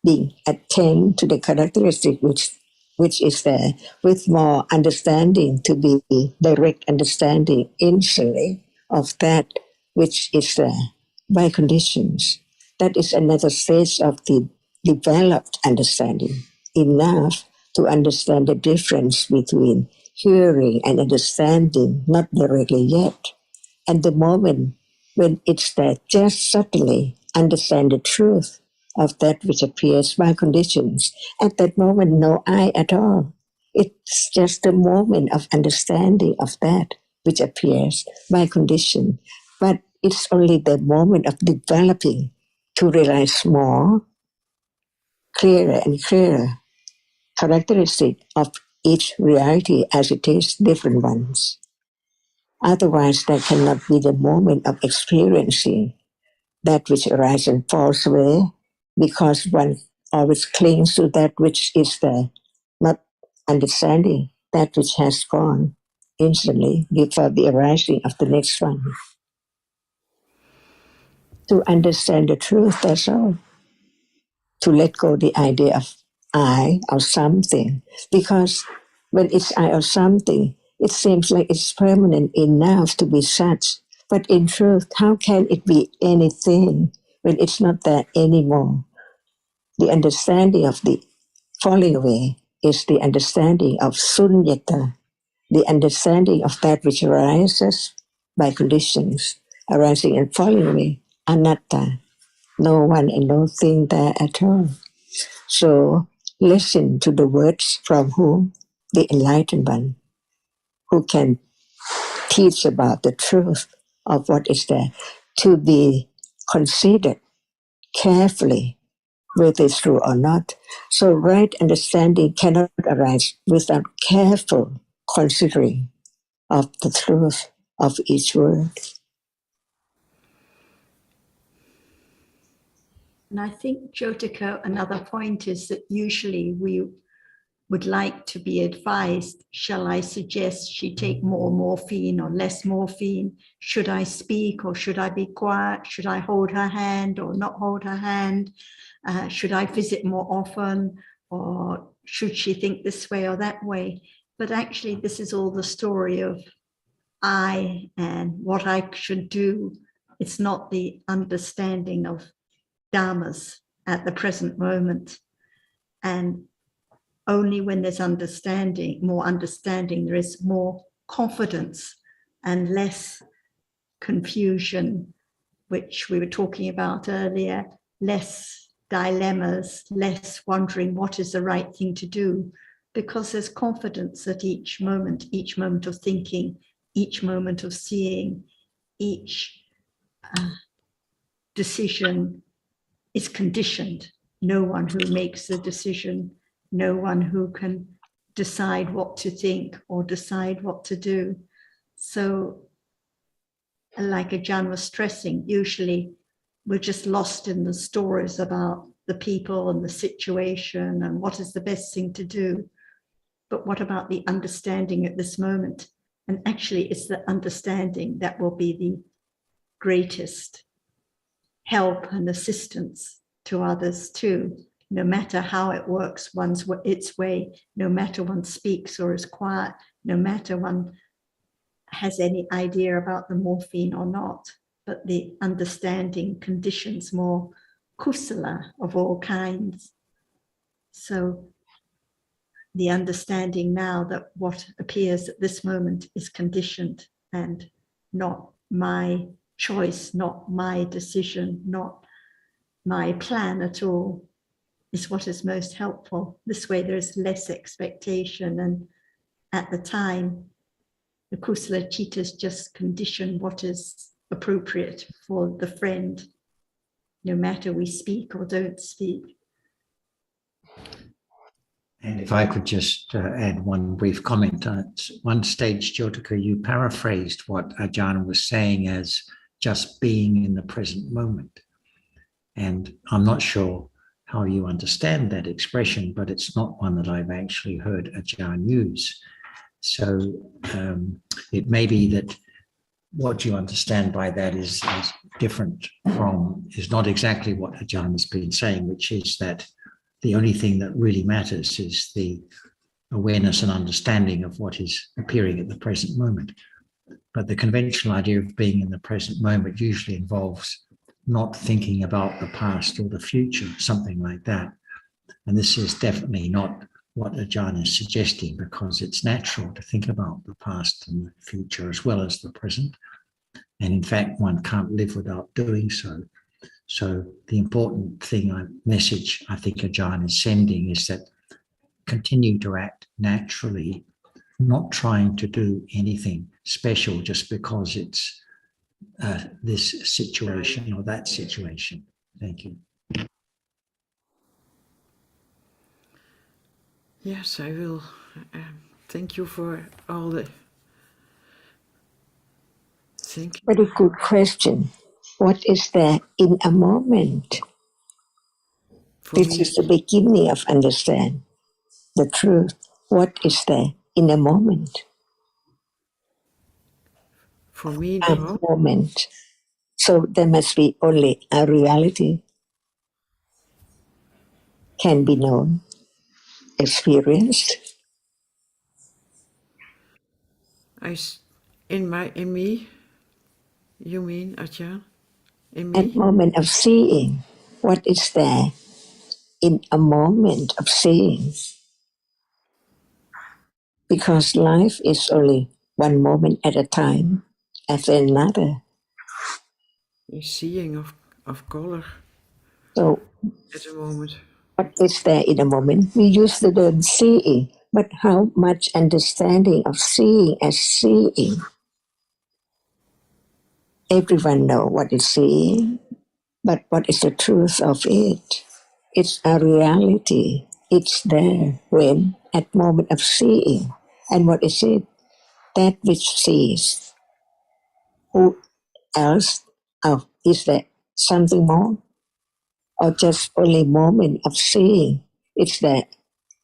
being attained to the characteristic which is there, with more understanding to be direct understanding instantly of that which is there by conditions. That is another stage of the developed understanding, enough to understand the difference between hearing and understanding, not directly yet. And the moment when it's there, just subtly understand the truth of that which appears by conditions. At that moment, no I at all. It's just the moment of understanding of that which appears by condition. But it's only the moment of developing to realize more, clearer and clearer, characteristic of each reality as it is, different ones. Otherwise, that cannot be the moment of experiencing that which arises and falls away, because one always clings to that which is there, not understanding that which has gone instantly before the arising of the next one. To understand the truth, that's all. To let go the idea of I or something, because when it's I or something, it seems like it's permanent enough to be such. But in truth, how can it be anything when it's not there anymore? The understanding of the falling away is the understanding of sunyata, the understanding of that which arises by conditions, arising and falling away, anatta, no one and no thing there at all. So listen to the words from whom? the enlightened one, who can teach about the truth of what is there, to be considered carefully whether it's true or not. So right understanding cannot arise without careful considering of the truth of each word. And I think, Jyotika, another point is that usually we would like to be advised, shall I suggest she take more morphine or less morphine? Should I speak or should I be quiet? Should I hold her hand or not hold her hand? Should I visit more often, or should she think this way or that way? But actually, this is all the story of I and what I should do. It's not the understanding of dharmas at the present moment. And only when there's understanding, more understanding, there is more confidence and less confusion, which we were talking about earlier, less dilemmas, less wondering what is the right thing to do, because there's confidence at each moment of thinking, each moment of seeing, each decision is conditioned. No one who makes the decision, no one who can decide what to think or decide what to do. So, like Ajahn was stressing, usually we're just lost in the stories about the people and the situation and what is the best thing to do. But what about the understanding at this moment? And actually, it's the understanding that will be the greatest help and assistance to others too, no matter how it works its way, no matter one speaks or is quiet, no matter one has any idea about the morphine or not, but the understanding conditions more kusala of all kinds. So the understanding now that what appears at this moment is conditioned and not my choice, not my decision, not my plan at all, is what is most helpful. This way there's less expectation, and at the time the kusala chittas just condition what is appropriate for the friend, no matter we speak or don't speak. And if I could just add one brief comment. At one stage, Jyotika, you paraphrased what Ajahn was saying as just being in the present moment. And I'm not sure how you understand that expression, but it's not one that I've actually heard Ajahn use. So it may be that what you understand by that is different from, is not exactly what Ajahn has been saying, which is that the only thing that really matters is the awareness and understanding of what is appearing at the present moment. But the conventional idea of being in the present moment usually involves not thinking about the past or the future, something like that. And this is definitely not what Ajahn is suggesting, because it's natural to think about the past and the future as well as the present. And in fact, one can't live without doing so. So the important message I think Ajahn is sending is that continue to act naturally, not trying to do anything special just because it's this situation or that situation. Thank you. Yes, I will. Thank you for all the thinking. Very good question. What is there in a moment? This is the beginning of understand the truth. What is there in a moment? For me, a moment. So there must be only a reality can be known, experienced. In me, you mean, Ajahn? In me? At moment of seeing, what is there in a moment of seeing? Because life is only one moment at a time after another. Seeing of color. So at a moment. What is there in a moment? We use the word seeing, But how much understanding of seeing as seeing? Everyone knows what is seeing, but what is the truth of it? It's a reality. It's there when at moment of seeing. And what is it? That which sees. Who else? Oh, is there something more? Or just only moment of seeing? It's that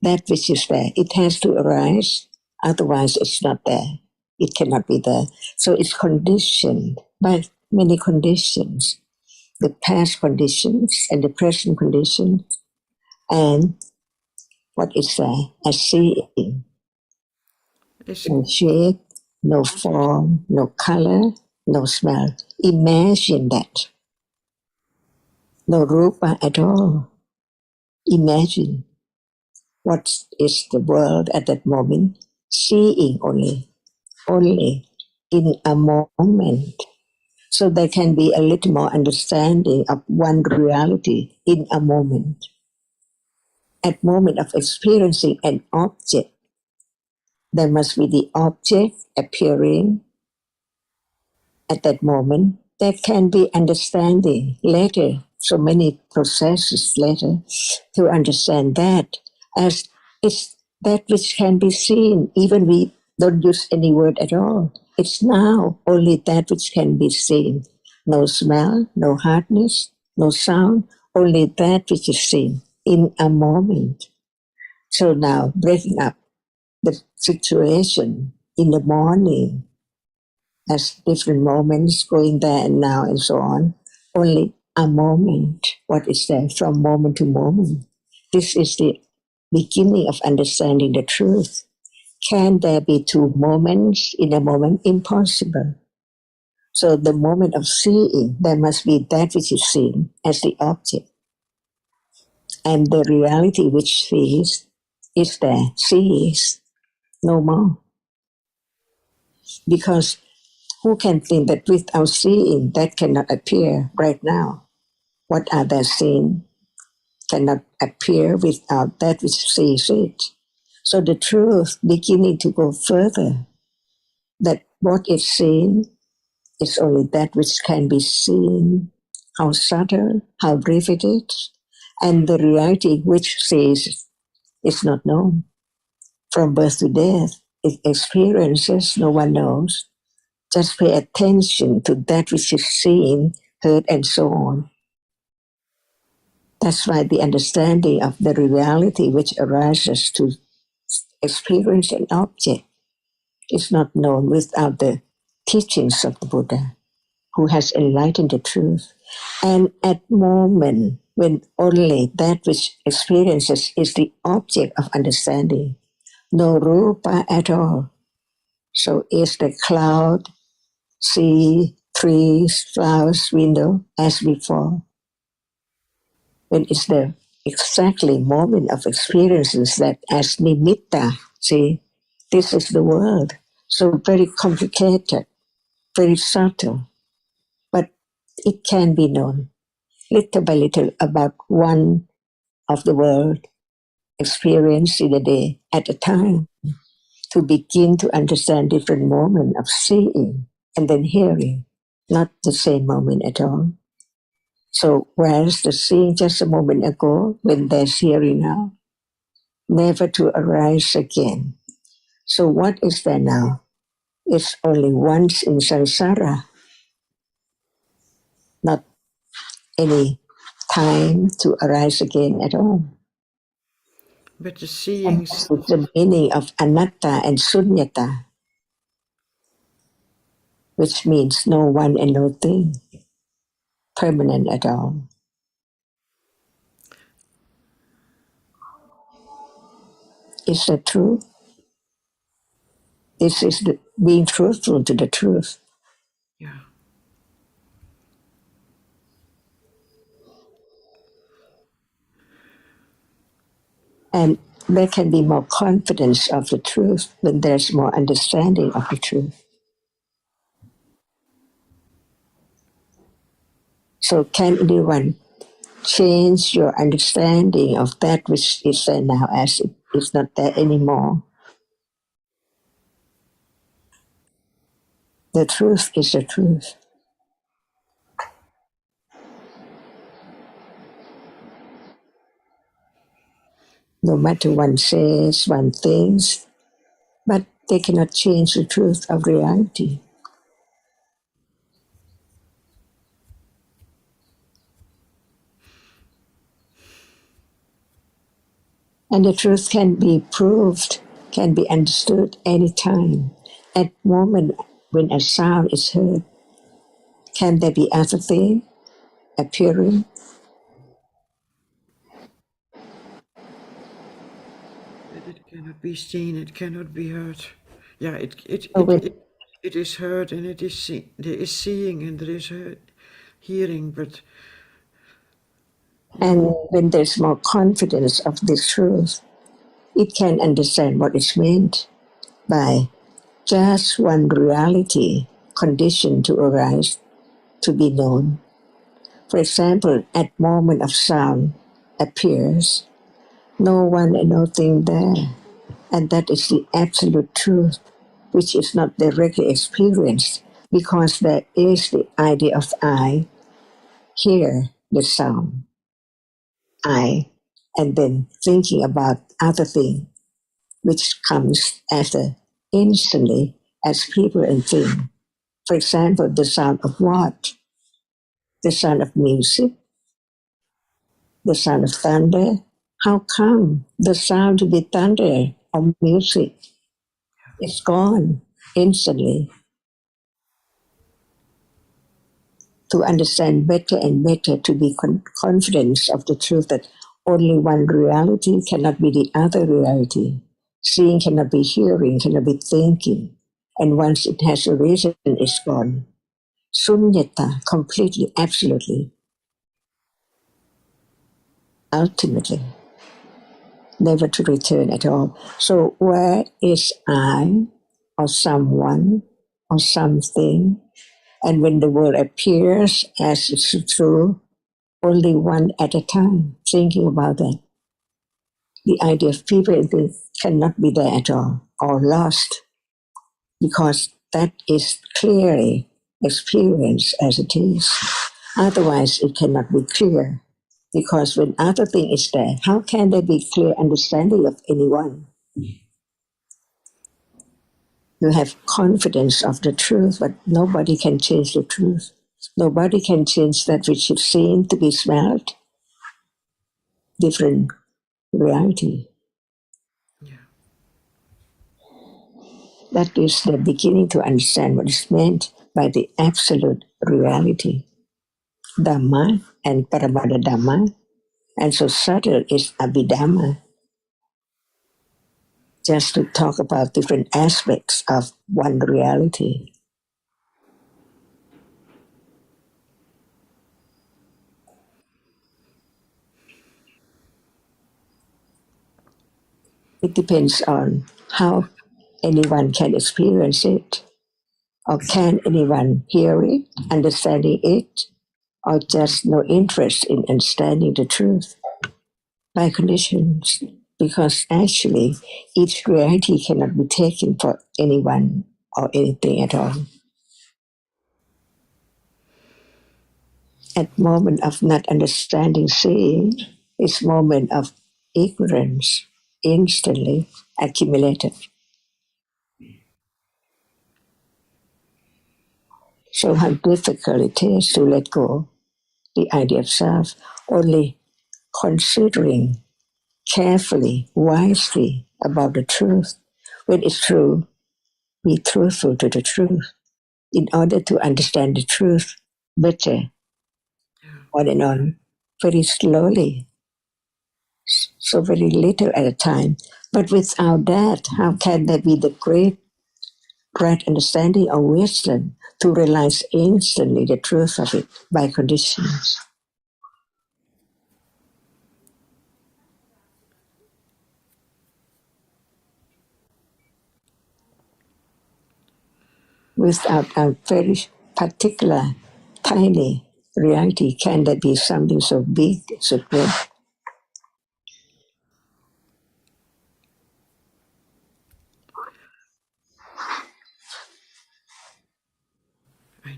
which is there. It has to arise, otherwise it's not there. It cannot be there. So it's conditioned by many conditions. The past conditions and the present conditions, and what is there? A seeing. No shape, no form, no color, no smell. Imagine that. No rupa at all. Imagine what is the world at that moment. Seeing only in a moment. So there can be a little more understanding of one reality in a moment. At moment of experiencing an object, there must be the object appearing at that moment. There can be understanding later, so many processes later to understand that as it's that which can be seen, even we don't use any word at all. It's now only that which can be seen. No smell, no hardness, no sound, only that which is seen in a moment. So now breaking up the situation in the morning as different moments going there and now and so on, only a moment. What is there from moment to moment? This is the beginning of understanding the truth. Can there be two moments in a moment? Impossible. So the moment of seeing, there must be that which is seen as the object. And the reality which sees is there, sees no more. Because who can think that without seeing, that cannot appear right now? What are there seen cannot appear without that which sees it. So the truth beginning to go further, that what is seen is only that which can be seen, how subtle, how brief it is, and the reality which sees is not known. From birth to death, it experiences no one knows. Just pay attention to that which is seen, heard, and so on. That's why the understanding of the reality which arises to experience an object is not known without the teachings of the Buddha, who has enlightened the truth. And at moment when only that which experiences is the object of understanding, no rupa at all. So is the cloud, sea, trees, flowers, window, as before. When it's the exactly moment of experiences that as nimitta, see, this is the world. So very complicated, very subtle, but it can be known little by little about one of the world experience in a day at a time to begin to understand different moment of seeing and then hearing, not the same moment at all. So whereas the seeing just a moment ago, when there's hearing now, never to arise again. So what is there now? It's only once in samsara, not any time to arise again at all. But the seeing is the meaning of anatta and sunyata, which means no one and no thing, permanent at all. Is that true? This is being truthful to the truth. Yeah. And there can be more confidence of the truth when there's more understanding of the truth. So can anyone change your understanding of that which is there now as is not there anymore. The truth is the truth. No matter one says, one thinks, but they cannot change the truth of reality. And the truth can be proved, can be understood anytime. At the moment when a sound is heard, can there be other thing appearing? It cannot be seen, it cannot be heard. Yeah, it is heard and it is seen. There is seeing and there is hearing, but... And when there's more confidence of this truth, it can understand what is meant by just one reality conditioned to arise, to be known. For example, at moment of sound appears, no one and nothing there. And that is the absolute truth, which is not directly experienced because there is the idea of I, hear the sound, I, and then thinking about other thing, which comes after instantly as people and thing. For example, the sound of what? The sound of music, the sound of thunder. How come the sound to be thunder or music is gone instantly? To understand better and better, to be confident of the truth that only one reality cannot be the other reality. Seeing cannot be hearing, cannot be thinking. And once it has arisen, it's gone. Sunyata, completely, absolutely, ultimately, never to return at all. So where is I, or someone, or something? And when the world appears as it's true, only one at a time, thinking about that. The idea of people and things cannot be there at all, or lost, because that is clearly experienced as it is. Otherwise, it cannot be clear, because when other thing is there, how can there be clear understanding of anyone? You have confidence of the truth, but nobody can change the truth. Nobody can change that which is seen to be smelled. Different reality. Yeah. That is the beginning to understand what is meant by the absolute reality. Dhamma and Paramada Dhamma, and so subtle is Abhidhamma. Just to talk about different aspects of one reality. It depends on how anyone can experience it, or can anyone hear it, understanding it, or just no interest in understanding the truth by conditions. Because actually, each reality cannot be taken for anyone or anything at all. At moment of not understanding seeing is moment of ignorance, instantly accumulated. So how difficult it is to let go the idea of self, only considering carefully, wisely about the truth. When it's true, be truthful to the truth in order to understand the truth better, on and on, very slowly, so very little at a time. But without that, how can there be the great right understanding or wisdom to realize instantly the truth of it by conditions? Without a very particular, tiny reality, can there be something so big, so great?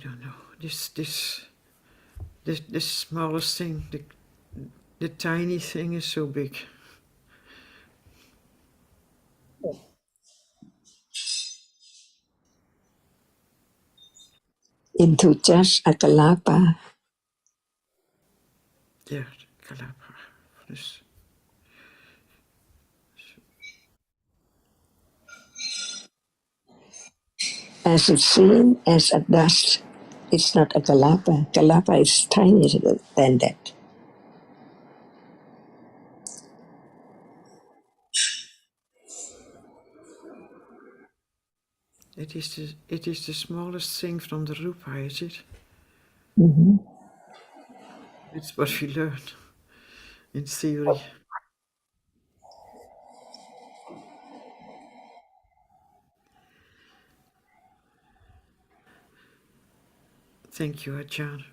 don't know. The smallest thing, the tiny thing is so big. Into just a kalapa. Yeah, kalapa. Dus, as it's seen as a dust. It's not a kalapa. Kalapa is tinier than that. it is the smallest thing from the rupa, is it? Mm-hmm. It's what we learn in theory. Thank you, Ajahn.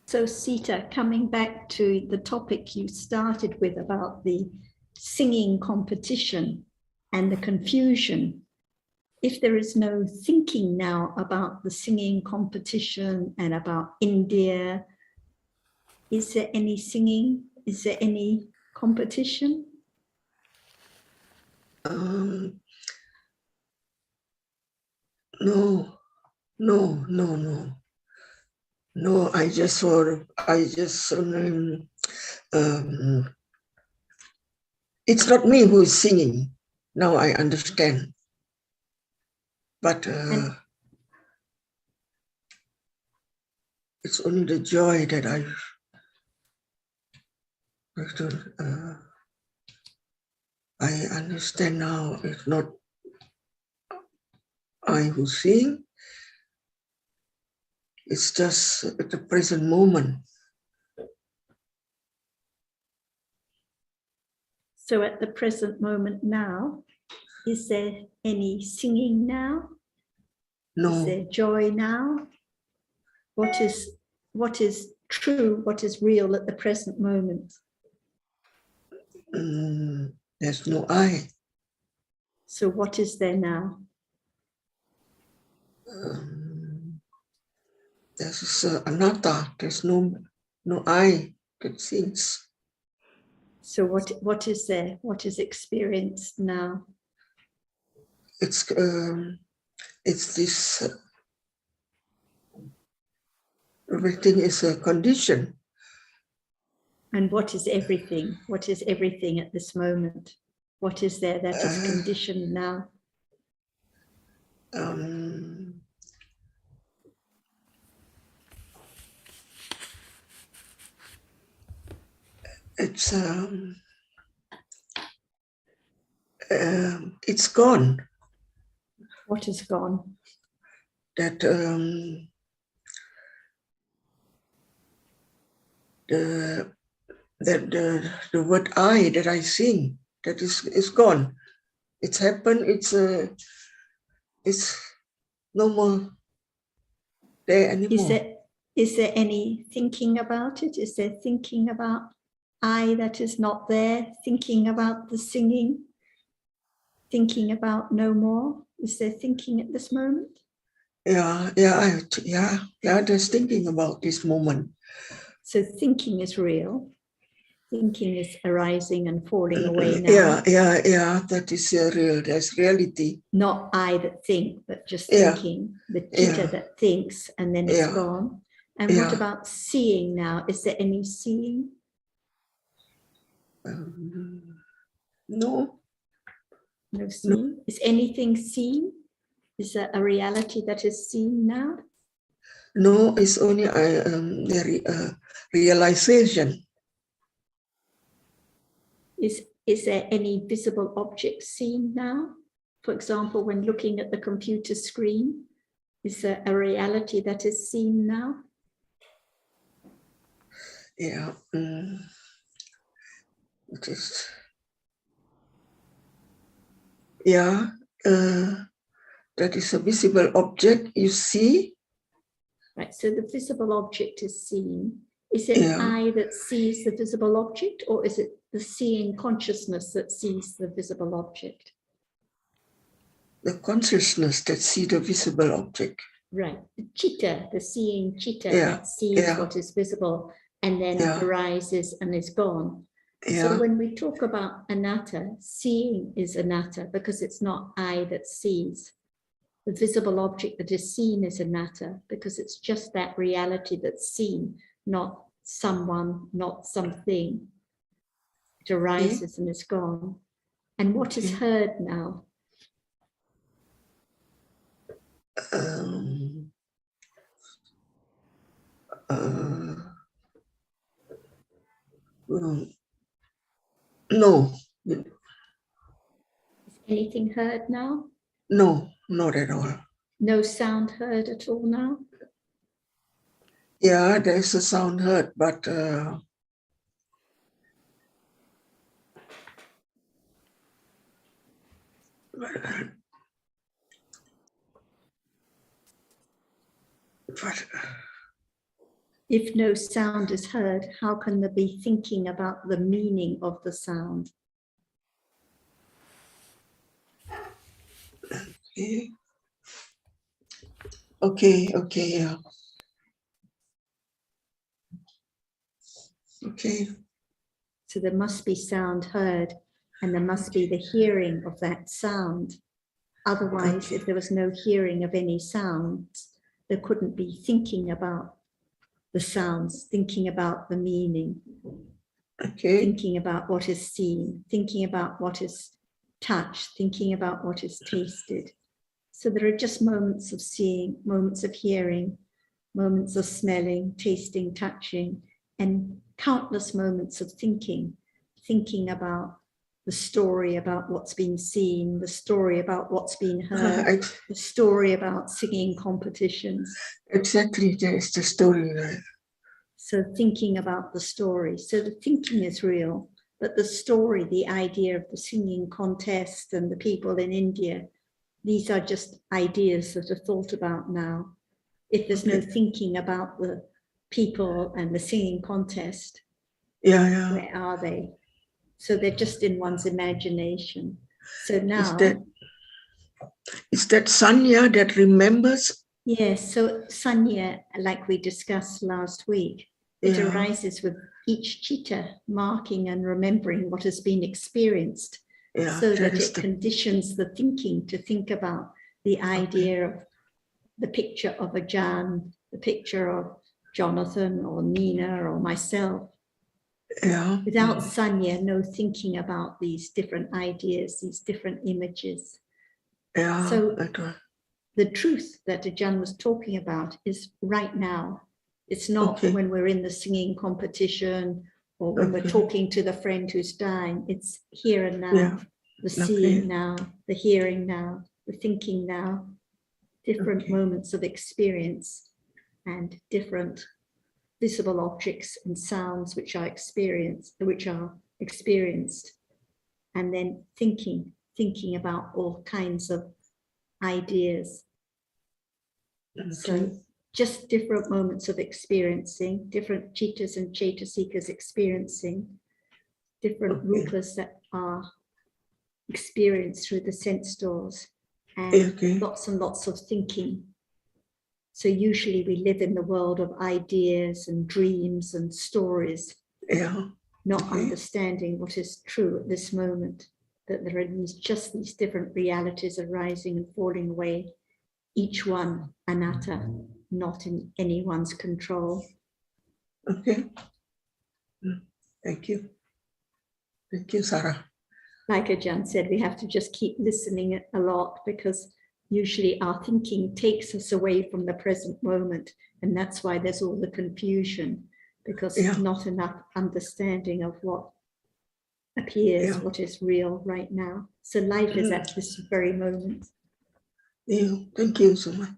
So Sita, coming back to the topic you started with about the singing competition and the confusion, if there is no thinking now about the singing competition and about India, is there any singing? Is there any competition? No. No, it's not me who is singing. Now I understand. But it's only the joy that I understand now. It's not I who sing. It's just at the present moment. So at the present moment now, is there any singing now? No. Is there joy now? What is true, what is real at the present moment? There's no I. So what is there now? There's anatta. There's no I that sings. So what is there? What is experienced now? It's this. Everything is a condition. And what is everything? What is everything at this moment? What is there that is conditioned now? It's gone. What is gone? That the word I that I sing, that is gone. It's happened. It's no more there anymore. Is there any thinking about it? Is there thinking about I that is not there? Thinking about the singing? Thinking about no more? Is there thinking at this moment? Yeah. Just thinking about this moment. So thinking is real. Thinking is arising and falling away now. Yeah. That is real. That's reality. Not I that think, but just thinking. The chitta that thinks and then it's gone. And what about seeing now? Is there any seeing? No. No seeing? No. Is anything seen? Is there a reality that is seen now? No, it's only the realization. Is there any visible object seen now? For example, when looking at the computer screen, is there a reality that is seen now? Yeah. It is. Yeah. That is a visible object you see. Right, so the visible object is seen. Is it I that sees the visible object, or is it the seeing consciousness that sees the visible object. The consciousness that sees the visible object. Right. The chitta, the seeing chitta that sees what is visible and then arises and is gone. So when we talk about anatta, seeing is anatta because it's not I that sees. The visible object that is seen is anatta because it's just that reality that's seen, not someone, not something. It arises and is gone. And what is heard now? No. Is anything heard now? No, not at all. No sound heard at all now? Yeah, there's a sound heard, but if no sound is heard, how can there be thinking about the meaning of the sound? Okay, yeah. Okay. So there must be sound heard, and there must be the hearing of that sound. Otherwise, if there was no hearing of any sounds, there couldn't be thinking about the sounds, thinking about the meaning, thinking about what is seen, thinking about what is touched, thinking about what is tasted. So there are just moments of seeing, moments of hearing, moments of smelling, tasting, touching, and countless moments of thinking about the story about what's been seen, the story about what's been heard, the story about singing competitions. Exactly, there's the story, right? So thinking about the story. So the thinking is real, but the story, the idea of the singing contest and the people in India, these are just ideas that are thought about now. If there's no thinking about the people and the singing contest, where are they? So they're just in one's imagination. So now... Is that Sanya that remembers? Yes, so Sanya, like we discussed last week, it arises with each chitta marking and remembering what has been experienced, so that it conditions the thinking to think about the idea of the picture of a Jan, the picture of Jonathan or Nina or myself. Without Sanya, no thinking about these different ideas, these different images. So the truth that Ajahn was talking about is right now. It's not when we're in the singing competition or when we're talking to the friend who's dying. It's here and now, the seeing now, the hearing now, the thinking now, different moments of experience and different visible objects and sounds which are experienced, and then thinking about all kinds of ideas. So just different moments of experiencing, different chittas and chaitasikas experiencing, different rupas that are experienced through the sense doors, and lots of thinking. So usually we live in the world of ideas and dreams and stories, not understanding what is true at this moment, that there are just these different realities arising and falling away, each one anatta, not in anyone's control. Thank you. Thank you, Sarah. Like Ajahn said, we have to just keep listening a lot, because usually our thinking takes us away from the present moment, and that's why there's all the confusion, because not enough understanding of what appears, what is real right now. So life is at this very moment. Thank you so much.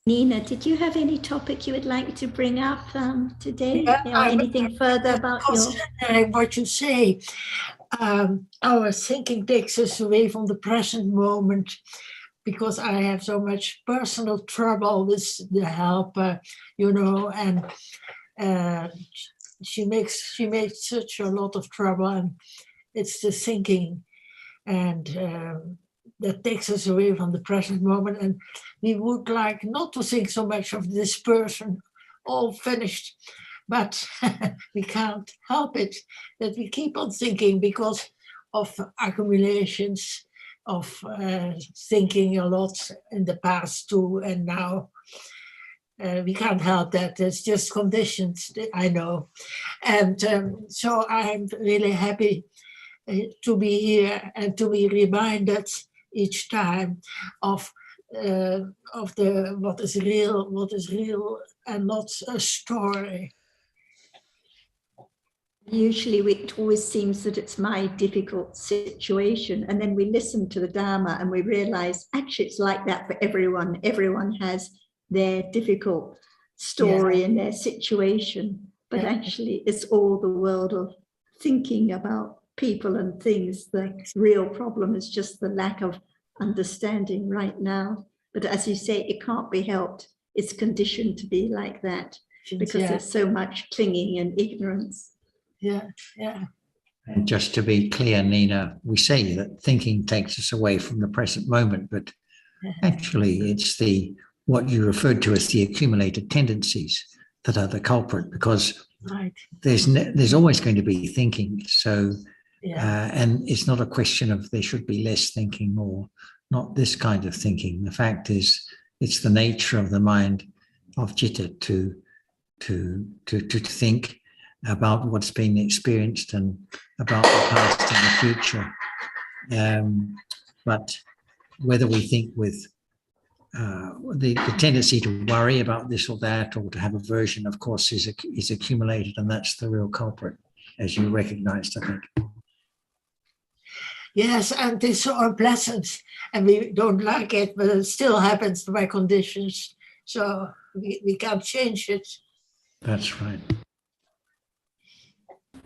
Nina, did you have any topic you would like to bring up today? Or anything further about what you say? our thinking takes us away from the present moment, because I have so much personal trouble with the helper, you know, and she makes such a lot of trouble, and it's the thinking, and that takes us away from the present moment. And we would like not to think so much of this person, all finished, but we can't help it, that we keep on thinking because of accumulations of thinking a lot in the past too, and now we can't help that. It's just conditions, I know. And so I'm really happy to be here and to be reminded each time of the what is real and not a story. Usually it always seems that it's my difficult situation, and then we listen to the Dhamma and we realize actually it's like that for everyone. Everyone has their difficult story and their situation, but actually it's all the world of thinking about people and things. The real problem is just the lack of understanding right now. But as you say, it can't be helped. It's conditioned to be like that because there's so much clinging and ignorance. Yeah. And just to be clear, Nina, we say that thinking takes us away from the present moment, but actually it's what you referred to as the accumulated tendencies that are the culprit, because there's always going to be thinking. So, and it's not a question of there should be less thinking or not this kind of thinking. The fact is, it's the nature of the mind of Citta to think about what's been experienced and about the past and the future. But whether we think with the tendency to worry about this or that, or to have aversion, of course, is accumulated, and that's the real culprit, as you recognized, I think. Yes, and it's so unpleasant, and we don't like it, but it still happens by conditions, so we can't change it. That's right.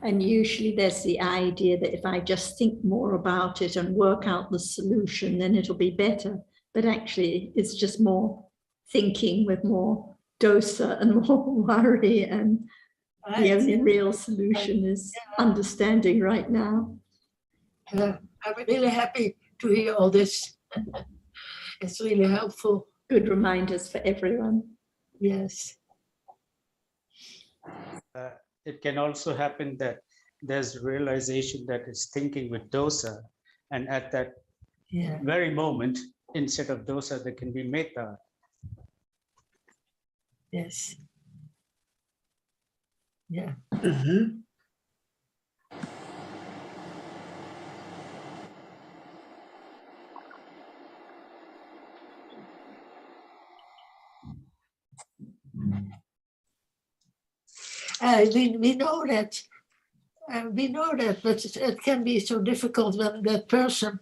And usually there's the idea that if I just think more about it and work out the solution, then it'll be better. But actually, it's just more thinking with more dosa and more worry. And the only real solution is understanding right now. I'm really happy to hear all this. It's really helpful. Good reminders for everyone. Yes. It can also happen that there's realization that it's thinking with dosa, and at that very moment, instead of dosa, there can be metta. Yes. Yeah. Mm-hmm. We know that. But it can be so difficult when that person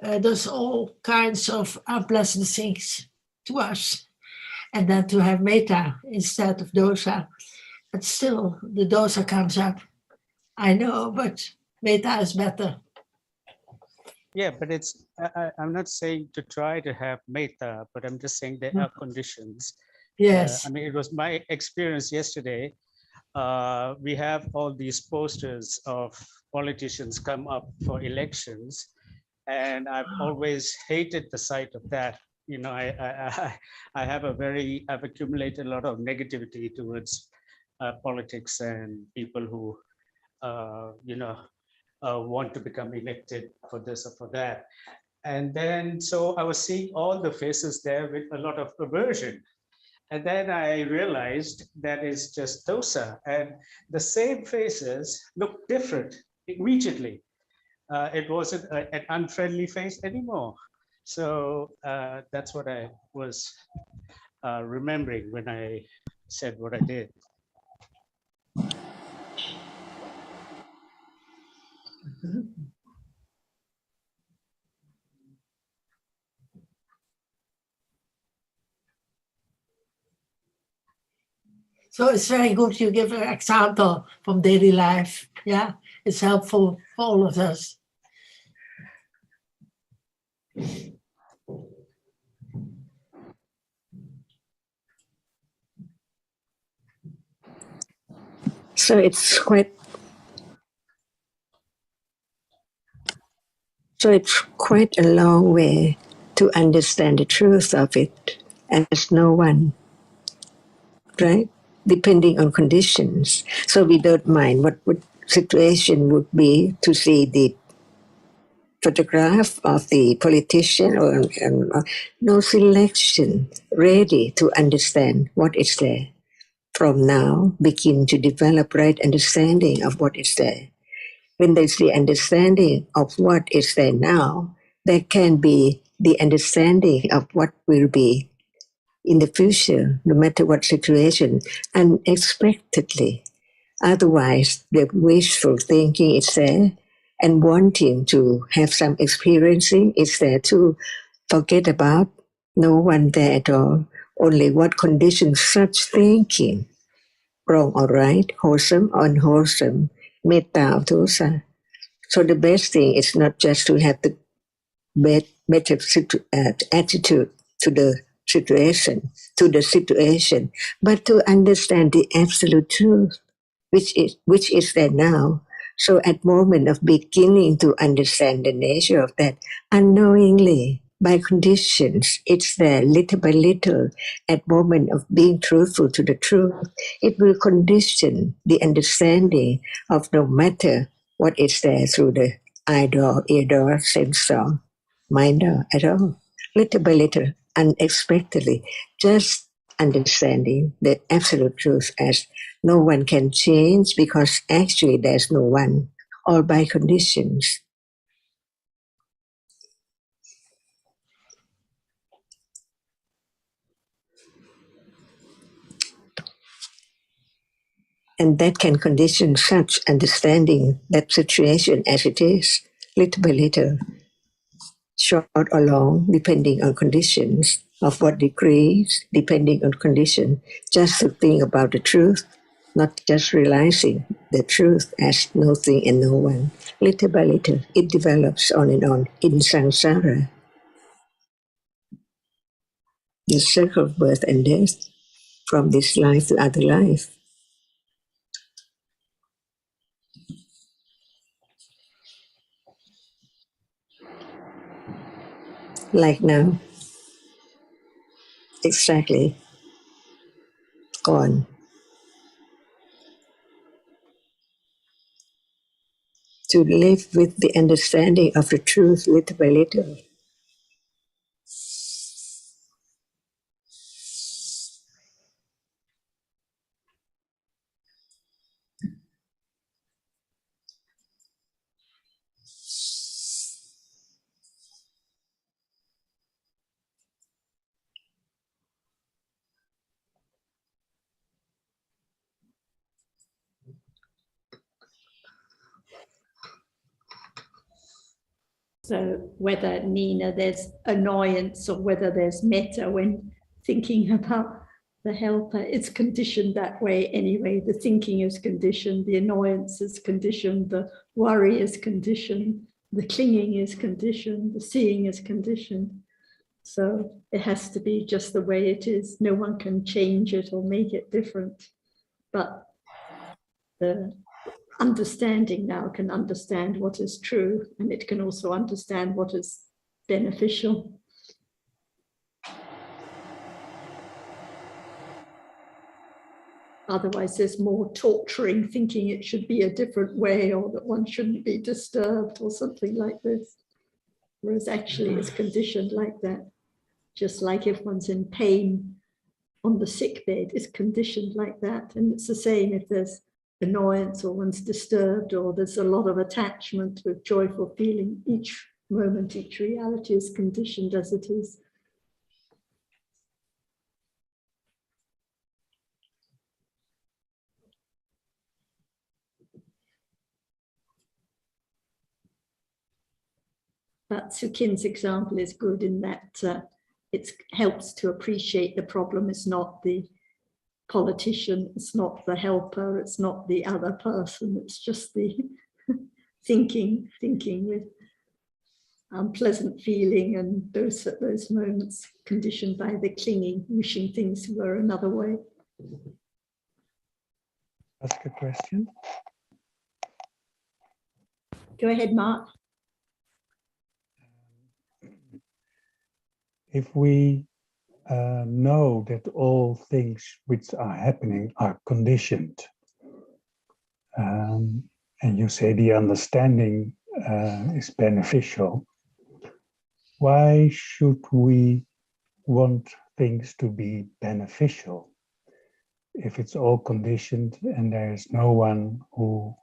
does all kinds of unpleasant things to us, and then to have metta instead of dosa. But still, the dosa comes up. I know, but metta is better. Yeah, but I'm not saying to try to have metta, but I'm just saying there are conditions. Yes. I mean, it was my experience yesterday. We have all these posters of politicians come up for elections, and I've always hated the sight of that. You know, I've accumulated a lot of negativity towards politics and people who, want to become elected for this or for that. And then, so I was seeing all the faces there with a lot of aversion. And then I realized that it's just dosa, and the same faces look different immediately. It wasn't an unfriendly face anymore. So that's what I was remembering when I said what I did. So it's very good you give an example from daily life. Yeah, it's helpful for all of us. So it's quite a long way to understand the truth of it, as no one, right? Depending on conditions. So we don't mind what situation would be to see the photograph of the politician or no selection, ready to understand what is there. From now, begin to develop right understanding of what is there. When there's the understanding of what is there now, there can be the understanding of what will be in the future, no matter what situation, unexpectedly. Otherwise, the wishful thinking is there, and wanting to have some experiencing is there too. Forget about no one there at all. Only what conditions such thinking, wrong or right, wholesome or unwholesome, metta or dosa. So the best thing is not just to have the better attitude to the situation, but to understand the absolute truth, which is there now. So at moment of beginning to understand the nature of that, unknowingly, by conditions, it's there little by little. At moment of being truthful to the truth, it will condition the understanding of no matter what is there through the eye door, ear door, sense door, mind door at all. Little by little, unexpectedly, just understanding the absolute truth as no one can change because actually there's no one, all by conditions. And that can condition such understanding that situation as it is, little by little, short or long, depending on conditions, of what degrees, depending on condition, just to think about the truth, not just realizing the truth as nothing and no one. Little by little, it develops on and on in samsara, the circle of birth and death, from this life to other life. Like now, exactly, gone. To live with the understanding of the truth little by little. So whether, Nina, there's annoyance or whether there's metta when thinking about the helper, it's conditioned that way anyway. The thinking is conditioned, the annoyance is conditioned, the worry is conditioned, the clinging is conditioned, the seeing is conditioned. So it has to be just the way it is. No one can change it or make it different. But the understanding now can understand what is true, and it can also understand what is beneficial. Otherwise, there's more torturing, thinking it should be a different way or that one shouldn't be disturbed or something like this. Whereas actually it's conditioned like that. Just like if one's in pain on the sick bed, it's conditioned like that. And it's the same if there's annoyance or one's disturbed or there's a lot of attachment with joyful feeling. Each moment, each reality is conditioned as it is. But Sukin's example is good in that it helps to appreciate the problem is not the politician, it's not the helper, it's not the other person, it's just the thinking with unpleasant feeling, and those moments conditioned by the clinging, wishing things were another way. Ask a question. Go ahead, Mark. If we know that all things which are happening are conditioned, and you say the understanding is beneficial, why should we want things to be beneficial if it's all conditioned and there is no one who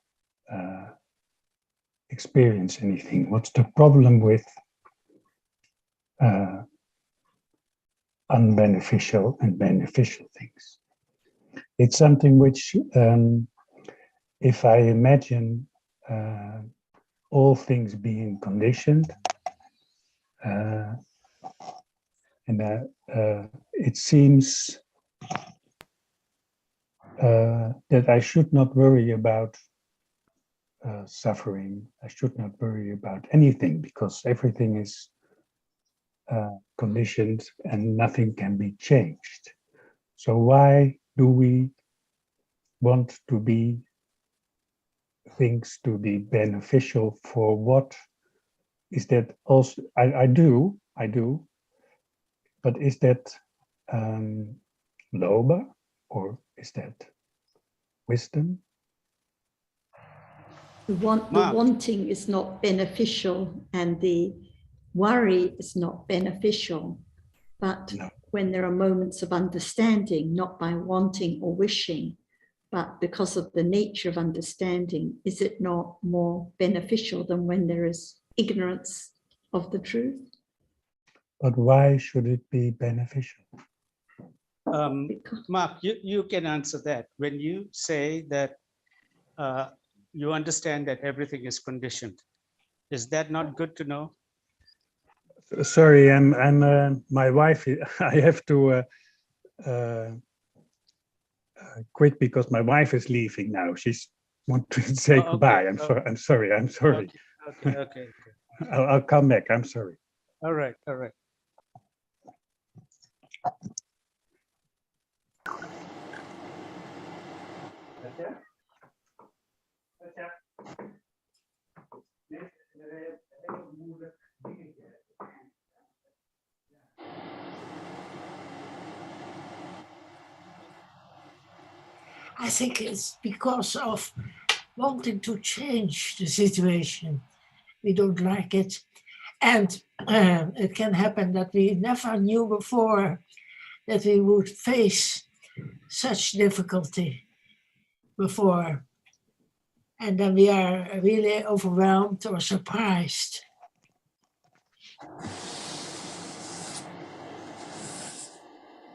experience anything? What's the problem with unbeneficial and beneficial things? It's something which, if I imagine all things being conditioned, it seems that I should not worry about suffering. I should not worry about anything, because everything is conditioned and nothing can be changed. So why do we want to be things to be beneficial? For what is that? Also, I do, but is that loba, or is that wisdom? The wanting is not beneficial, and the worry is not beneficial. But no. When there are moments of understanding, not by wanting or wishing, but because of the nature of understanding, is it not more beneficial than when there is ignorance of the truth? But why should it be beneficial? Mark, you can answer that. When you say that you understand that everything is conditioned, is that not good to know? Sorry, I'm my wife. I have to quit because my wife is leaving now. She's want to say goodbye. I'm sorry. Okay. I'll come back. I'm sorry. All right. I think it's because of wanting to change the situation. We don't like it. And it can happen that we never knew before that we would face such difficulty before. And then we are really overwhelmed or surprised.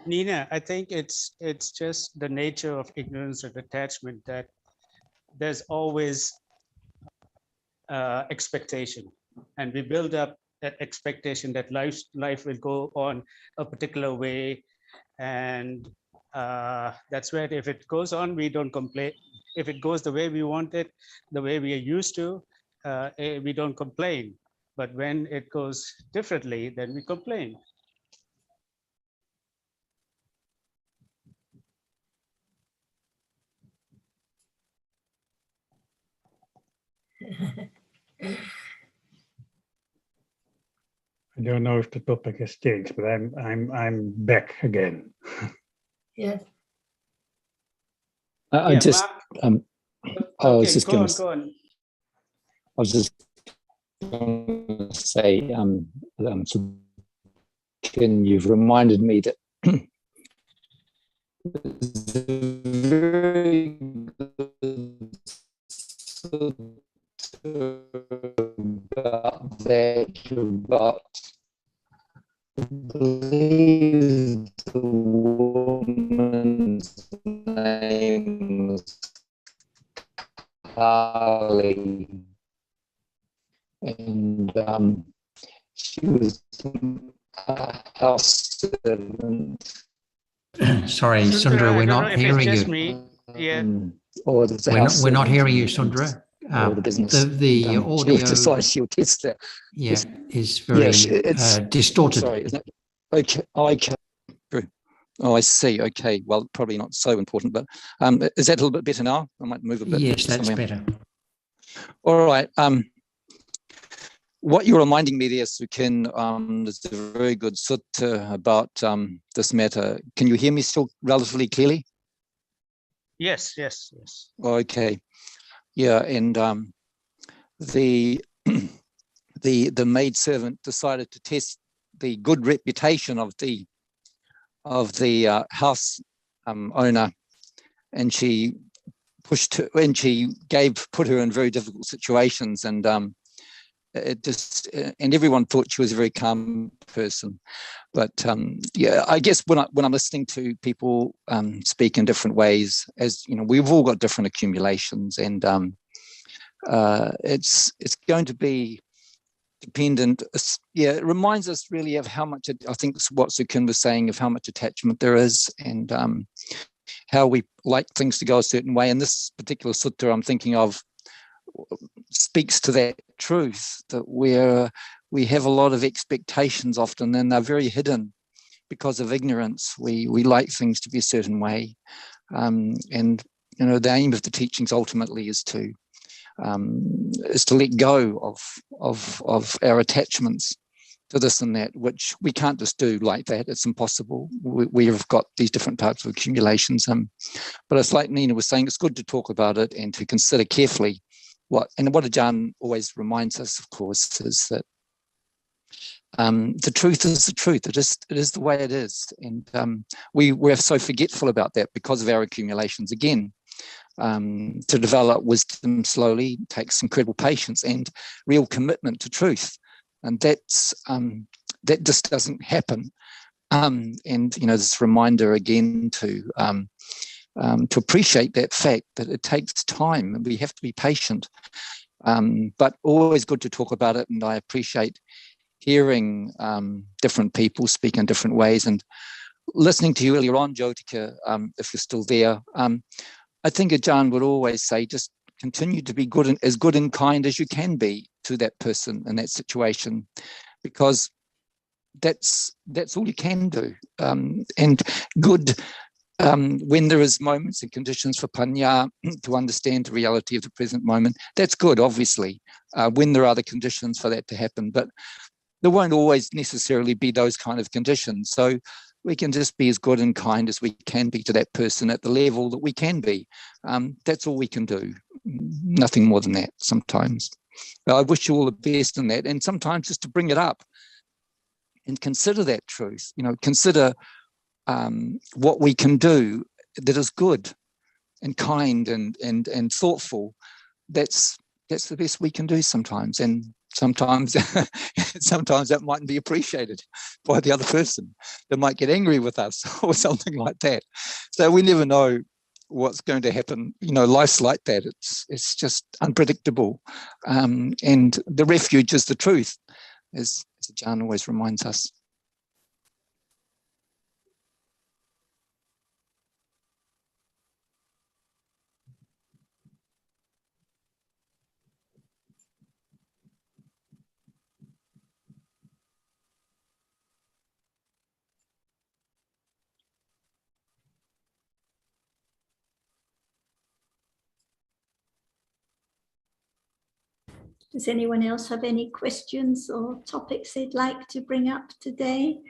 Nina, I think it's just the nature of ignorance and attachment that there's always expectation, and we build up that expectation that life will go on a particular way, and that's where if it goes on, we don't complain. If it goes the way we want it, the way we are used to, we don't complain. But when it goes differently, then we complain. I don't know if the topic has changed, but I'm back again. Yeah. I was just going to say, you've reminded me that there's a very good about that, about I believe the woman's name was Carly, and she was a house servant. Sorry, Sundra, we're not hearing you. Yeah. Or there's a we're not hearing you, Sundra. or the business. The audio she'll decide she'll test it. Yeah, is very distorted. Sorry, isn't it? Okay. Okay. Oh, I see. Okay. Well, probably not so important, but is that a little bit better now? I might move a bit. Yes, that's better. All right. What you're reminding me there, Sukin, is a very good sutta about this matter. Can you hear me still relatively clearly? Yes, yes, yes. Okay. Yeah, and the maidservant decided to test the good reputation of the house owner, and she pushed her, and she put her in very difficult situations, and and everyone thought she was a very calm person. But yeah, I guess when I'm listening to people speak in different ways, as you know, we've all got different accumulations, and it's going to be dependent. Yeah, it reminds us really of how much, I think what Sukin was saying, of how much attachment there is, and how we like things to go a certain way. And this particular sutta I'm thinking of speaks to that truth, that we have a lot of expectations often, and they're very hidden because of ignorance. We like things to be a certain way, and you know, the aim of the teachings ultimately is to let go of our attachments to this and that, which we can't just do like that. It's impossible. We have got these different types of accumulations. But it's like Nina was saying, it's good to talk about it and to consider carefully what Ajahn always reminds us, of course, is that the truth is the truth. It is the way it is. And we're so forgetful about that because of our accumulations. Again, to develop wisdom slowly takes incredible patience and real commitment to truth. And that just doesn't happen. And, you know, this reminder again to appreciate that fact that it takes time and we have to be patient, but always good to talk about it. And I appreciate hearing different people speak in different ways, and listening to you earlier on, Jyotika, if you're still there. I think Ajahn would always say, just continue to be good and as good and kind as you can be to that person in that situation, because that's all you can do. And good when there is moments and conditions for panya to understand the reality of the present moment, that's good, obviously, when there are the conditions for that to happen. But there won't always necessarily be those kind of conditions. So we can just be as good and kind as we can be to that person at the level that we can be. That's all we can do. Nothing more than that sometimes. I wish you all the best in that. And sometimes just to bring it up and consider that truth, you know, consider what we can do that is good and kind and thoughtful. That's the best we can do sometimes. And sometimes that mightn't be appreciated by the other person. They might get angry with us or something like that. So we never know what's going to happen. You know, life's like that. It's just unpredictable. And the refuge is the truth, as Ajahn always reminds us. Does anyone else have any questions or topics they'd like to bring up today?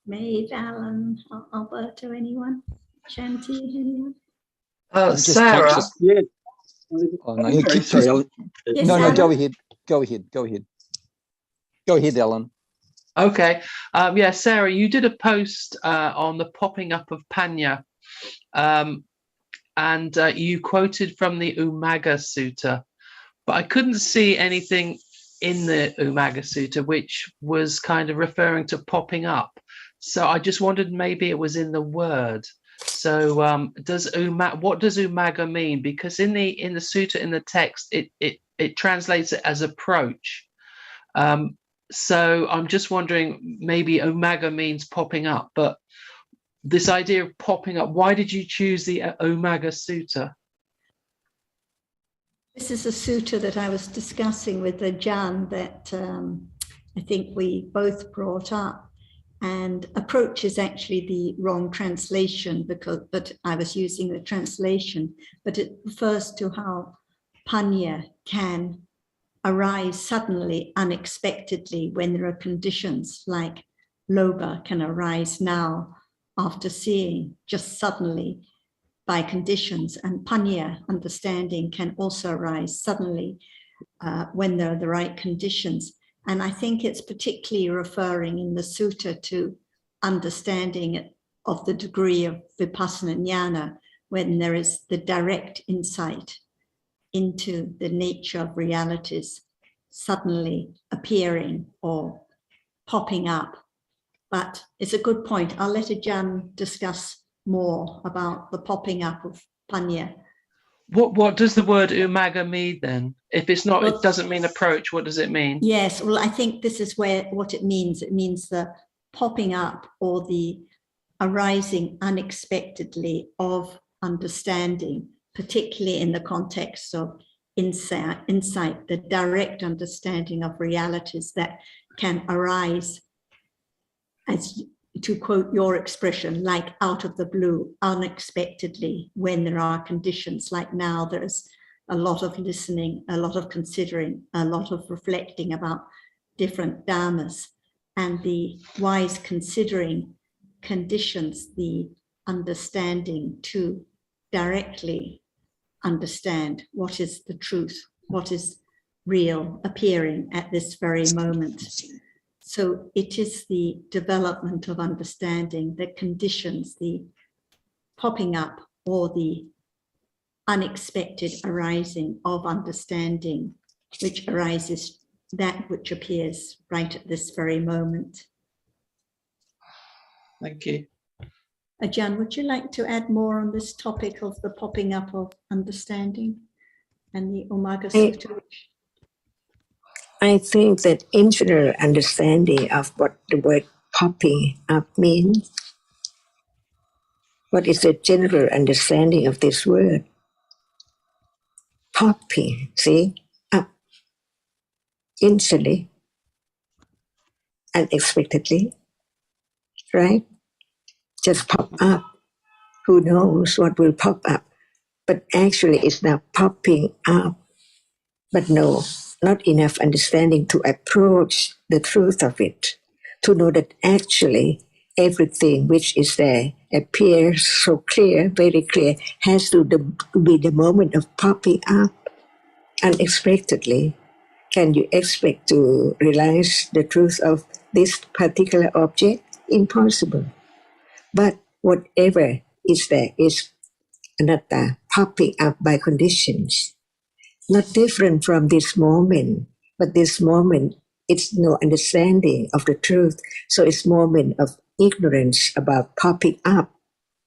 Maeve, Alan, Alberto, anyone? Shanti, anyone? Sarah. Yeah. Oh, no, Sorry, Alan. Yes, no, Alan? go ahead. Go ahead, Alan. Okay. Yeah, Sarah, you did a post on the popping up of Panya, and you quoted from the Ummagga Sutta, but I couldn't see anything in the Ummagga Sutta which was kind of referring to popping up. So I just wondered, maybe it was in the word. So what does Ummagga mean? Because in the sutta, in the text, it translates it as approach. So I'm just wondering, maybe Ummagga means popping up, but this idea of popping up, why did you choose the Ummagga Sutta? This is a sutta that I was discussing with Ajahn that I think we both brought up. And approach is actually the wrong translation, but I was using the translation, but it refers to how panya can arise suddenly, unexpectedly, when there are conditions like lobha can arise now after seeing, just suddenly by conditions, and panya, understanding, can also arise suddenly when there are the right conditions. And I think it's particularly referring in the sutta to understanding of the degree of vipassana jnana, when there is the direct insight into the nature of realities suddenly appearing or popping up. But it's a good point. I'll let Ajahn discuss more about the popping up of panya. What does the word umaga mean then? If it's not, it doesn't mean approach, what does it mean? Yes, well, I think this is what it means. It means the popping up or the arising unexpectedly of understanding, particularly in the context of insight, the direct understanding of realities that can arise, as to quote your expression, like out of the blue, unexpectedly, when there are conditions like now. There's a lot of listening, a lot of considering, a lot of reflecting about different dhammas, and the wise considering conditions the understanding to directly understand what is the truth, what is real appearing at this very moment. So it is the development of understanding that conditions the popping up or the unexpected arising of understanding, which arises that which appears right at this very moment. Thank you. Ajahn, would you like to add more on this topic of the popping up of understanding and the Ummagga Sutta? I think that in general understanding of what the word popping up means, what is the general understanding of this word? Popping, see, up, instantly, unexpectedly, right? Just pop up. Who knows what will pop up? But actually it's now popping up. But no, not enough understanding to approach the truth of it, to know that actually everything which is there appears so clear, very clear, has to be the moment of popping up unexpectedly. Can you expect to realize the truth of this particular object? Impossible. But whatever is there is anatta, popping up by conditions. Not different from this moment, but this moment, it's no understanding of the truth. So it's moment of ignorance about popping up,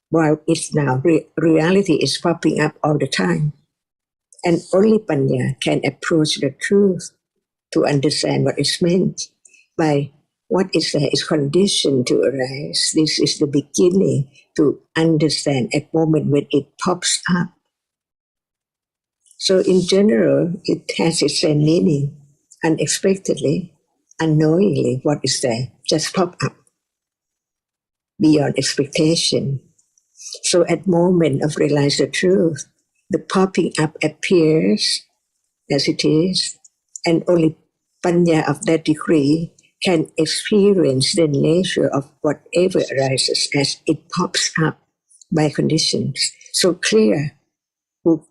while it's now reality is popping up all the time. And only Panya can approach the truth to understand what is meant by what is there is conditioned to arise. This is the beginning to understand at moment when it pops up. So in general, it has its same meaning. Unexpectedly, unknowingly, what is there just pop up beyond expectation. So at moment of realize the truth, the popping up appears as it is, and only Panya of that degree can experience the nature of whatever arises as it pops up by conditions. So clear, who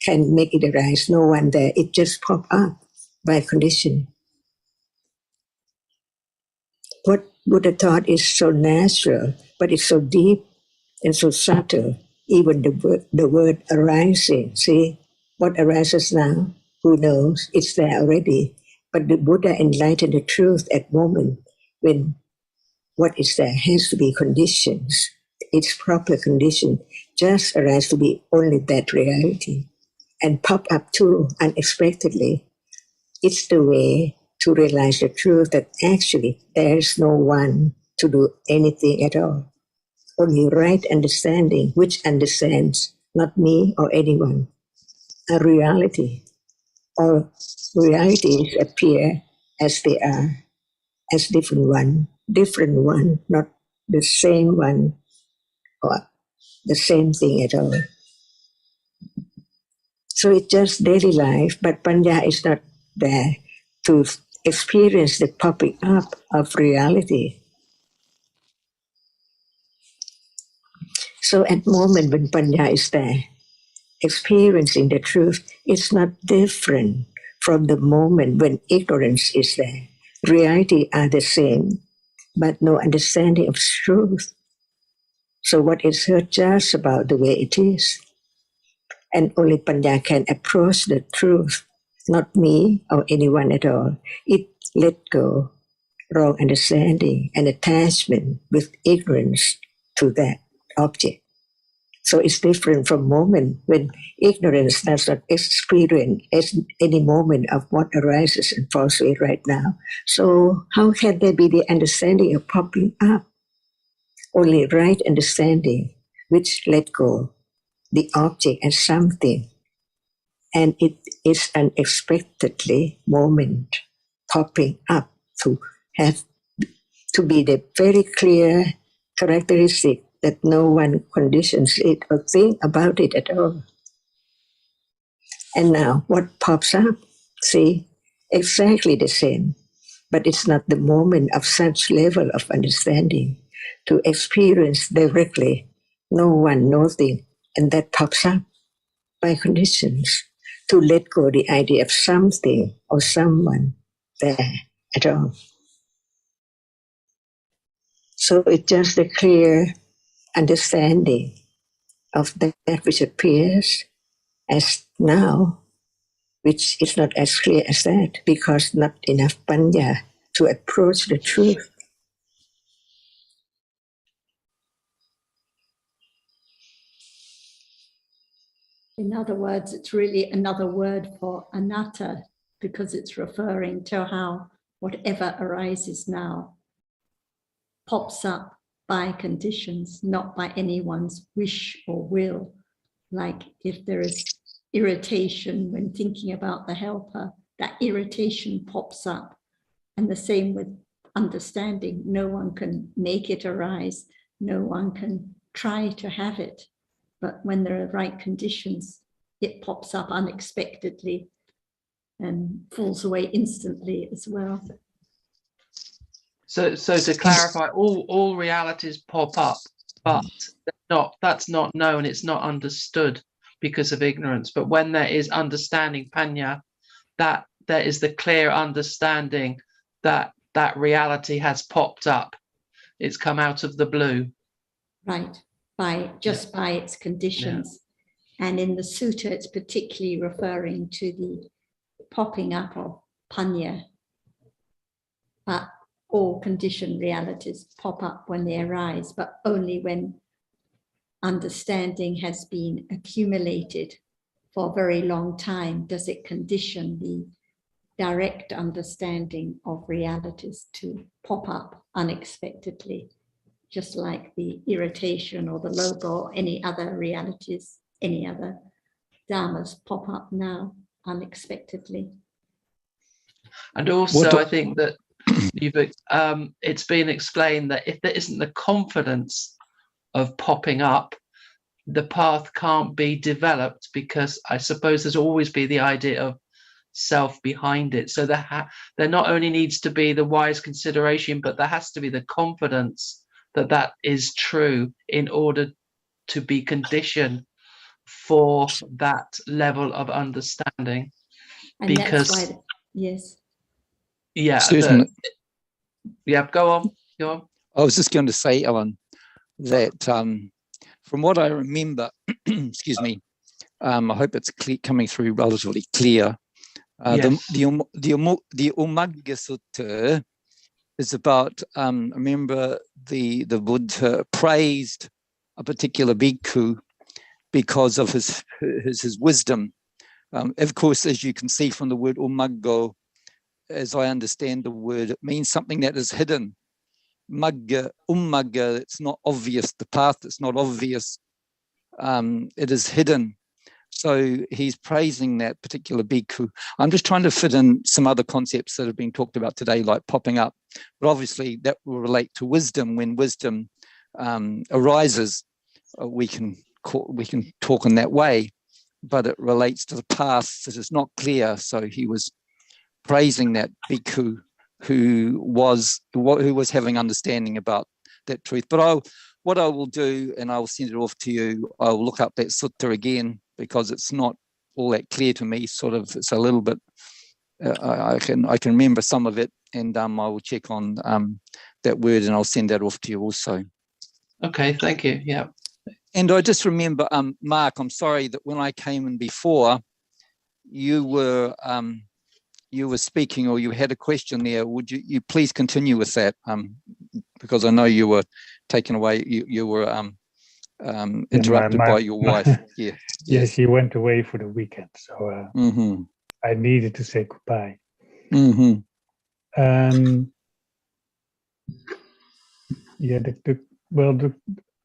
can make it arise? No one there. It just pop up by condition. What Buddha taught is so natural, but it's so deep and so subtle. Even the word arising, see, what arises now, who knows? It's there already. But the Buddha enlightened the truth at moment when what is there has to be conditions. Its proper condition just arise to be only that reality and pop up too unexpectedly. It's the way to realize the truth that actually there's no one to do anything at all. Only right understanding, which understands not me or anyone, a reality All realities appear as they are, as different one, not the same one or the same thing at all. So it's just daily life, but Panya is not there to experience the popping up of reality. So at the moment when Panya is there, experiencing the truth, it's not different from the moment when ignorance is there. Reality are the same, but no understanding of truth. So what is heard just about the way it is. And only Panya can approach the truth, not me or anyone at all. It let go wrong understanding and attachment with ignorance to that object. So it's different from moment when ignorance does not experience any moment of what arises and falls away right now. So how can there be the understanding of popping up? Only right understanding, which let go the object as something, and it is unexpectedly moment popping up to have to be the very clear characteristic that no one conditions it or think about it at all. And now what pops up? See, exactly the same, but it's not the moment of such level of understanding to experience directly, no one, nothing, and that pops up by conditions to let go the idea of something or someone there at all. So it's just a clear understanding of that which appears as now, which is not as clear as that because not enough panya to approach the truth. In other words, it's really another word for anatta because it's referring to how whatever arises now pops up by conditions, not by anyone's wish or will. Like if there is irritation when thinking about the helper, that irritation pops up. And the same with understanding. No one can make it arise. No one can try to have it. But when there are right conditions, it pops up unexpectedly and falls away instantly as well. So to clarify, all realities pop up, but that's not known, it's not understood because of ignorance. But when there is understanding, panya, that there is the clear understanding that that reality has popped up. It's come out of the blue. Right, by its conditions. Yeah. And in the sutta, it's particularly referring to the popping up of panya. But all conditioned realities pop up when they arise, but only when understanding has been accumulated for a very long time does it condition the direct understanding of realities to pop up unexpectedly, just like the irritation or the logo or any other realities, any other dhammas pop up now unexpectedly. And also I think that it's been explained that if there isn't the confidence of popping up, the path can't be developed, because I suppose there's always be the idea of self behind it. So there not only needs to be the wise consideration, but there has to be the confidence that that is true in order to be conditioned for that level of understanding. And because that's why, yes. Yeah. Susan, go on. I was just going to say, Ellen, that from what I remember, excuse me, I hope it's coming through relatively clear. Yes. The Ummagga Sutta is about, remember, the Buddha praised a particular bhikkhu because of his wisdom. Of course, as you can see from the word Ummagga, as I understand the word, it means something that is hidden. Magga, it's not obvious. The path is not obvious. It is hidden. So he's praising that particular bhikkhu. I'm just trying to fit in some other concepts that have been talked about today, like popping up. But obviously that will relate to wisdom. When wisdom arises, we can talk in that way, but it relates to the past that is not clear. So he was praising that bhikkhu who was having understanding about that truth. But what I will do, and I'll send it off to you, I'll look up that sutta again, because it's not all that clear to me. Sort of, it's a little bit. I can remember some of it, and I will check on that word, and I'll send that off to you also. Okay, thank you. Yeah. And I just remember, Mark, I'm sorry that when I came in before, you were speaking, or you had a question there. Would you please continue with that? Because I know you were taken away. You were interrupted by your wife. Yeah. Yes, she went away for the weekend, so I needed to say goodbye.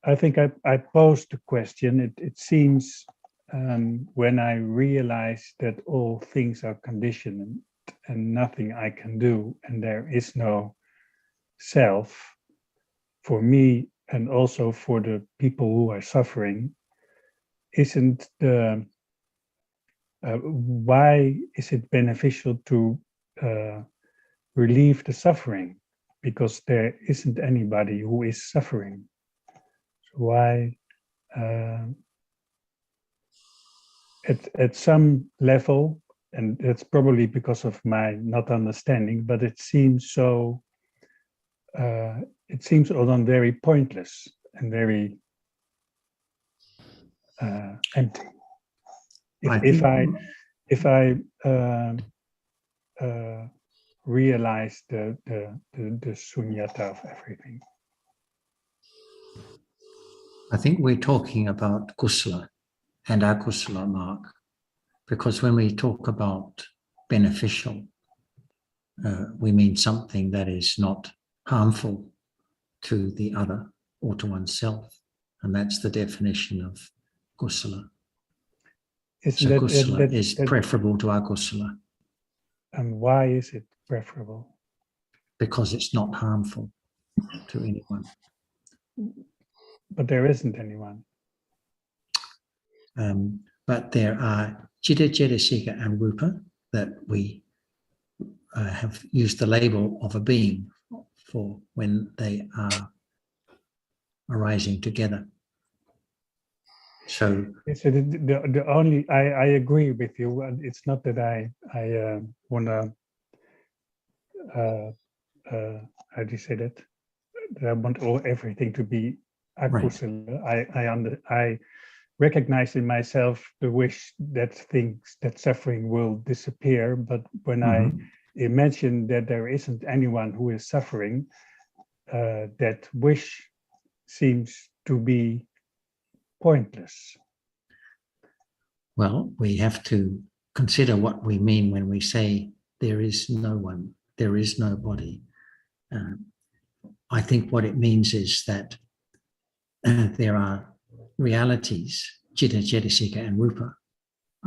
I think I posed the question. It seems when I realize that all things are conditioned and nothing I can do, and there is no self, for me and also for the people who are suffering, isn't the why is it beneficial to relieve the suffering? Because there isn't anybody who is suffering. So why, at some level, and that's probably because of my not understanding, but it seems so. It seems all done very pointless and very empty. If I realize the sunyata of everything. I think we're talking about kusala and akusala, Mark, because when we talk about beneficial, we mean something that is not harmful to the other or to oneself, and that's the definition of kusala. So kusala is preferable to akusala. And why is it preferable? Because it's not harmful to anyone. But there isn't anyone. But there are citta, cetasika, and rupa that we have used the label of a being for when they are arising together. So the only I agree with you. It's not that I want to how do you say that? That I want everything to be akusala. Right. I recognize in myself the wish that suffering will disappear. But when I imagine that there isn't anyone who is suffering, that wish seems to be pointless. Well, we have to consider what we mean when we say there is no one, there is nobody. I think what it means is that there are realities, citta, cetasika, and rupa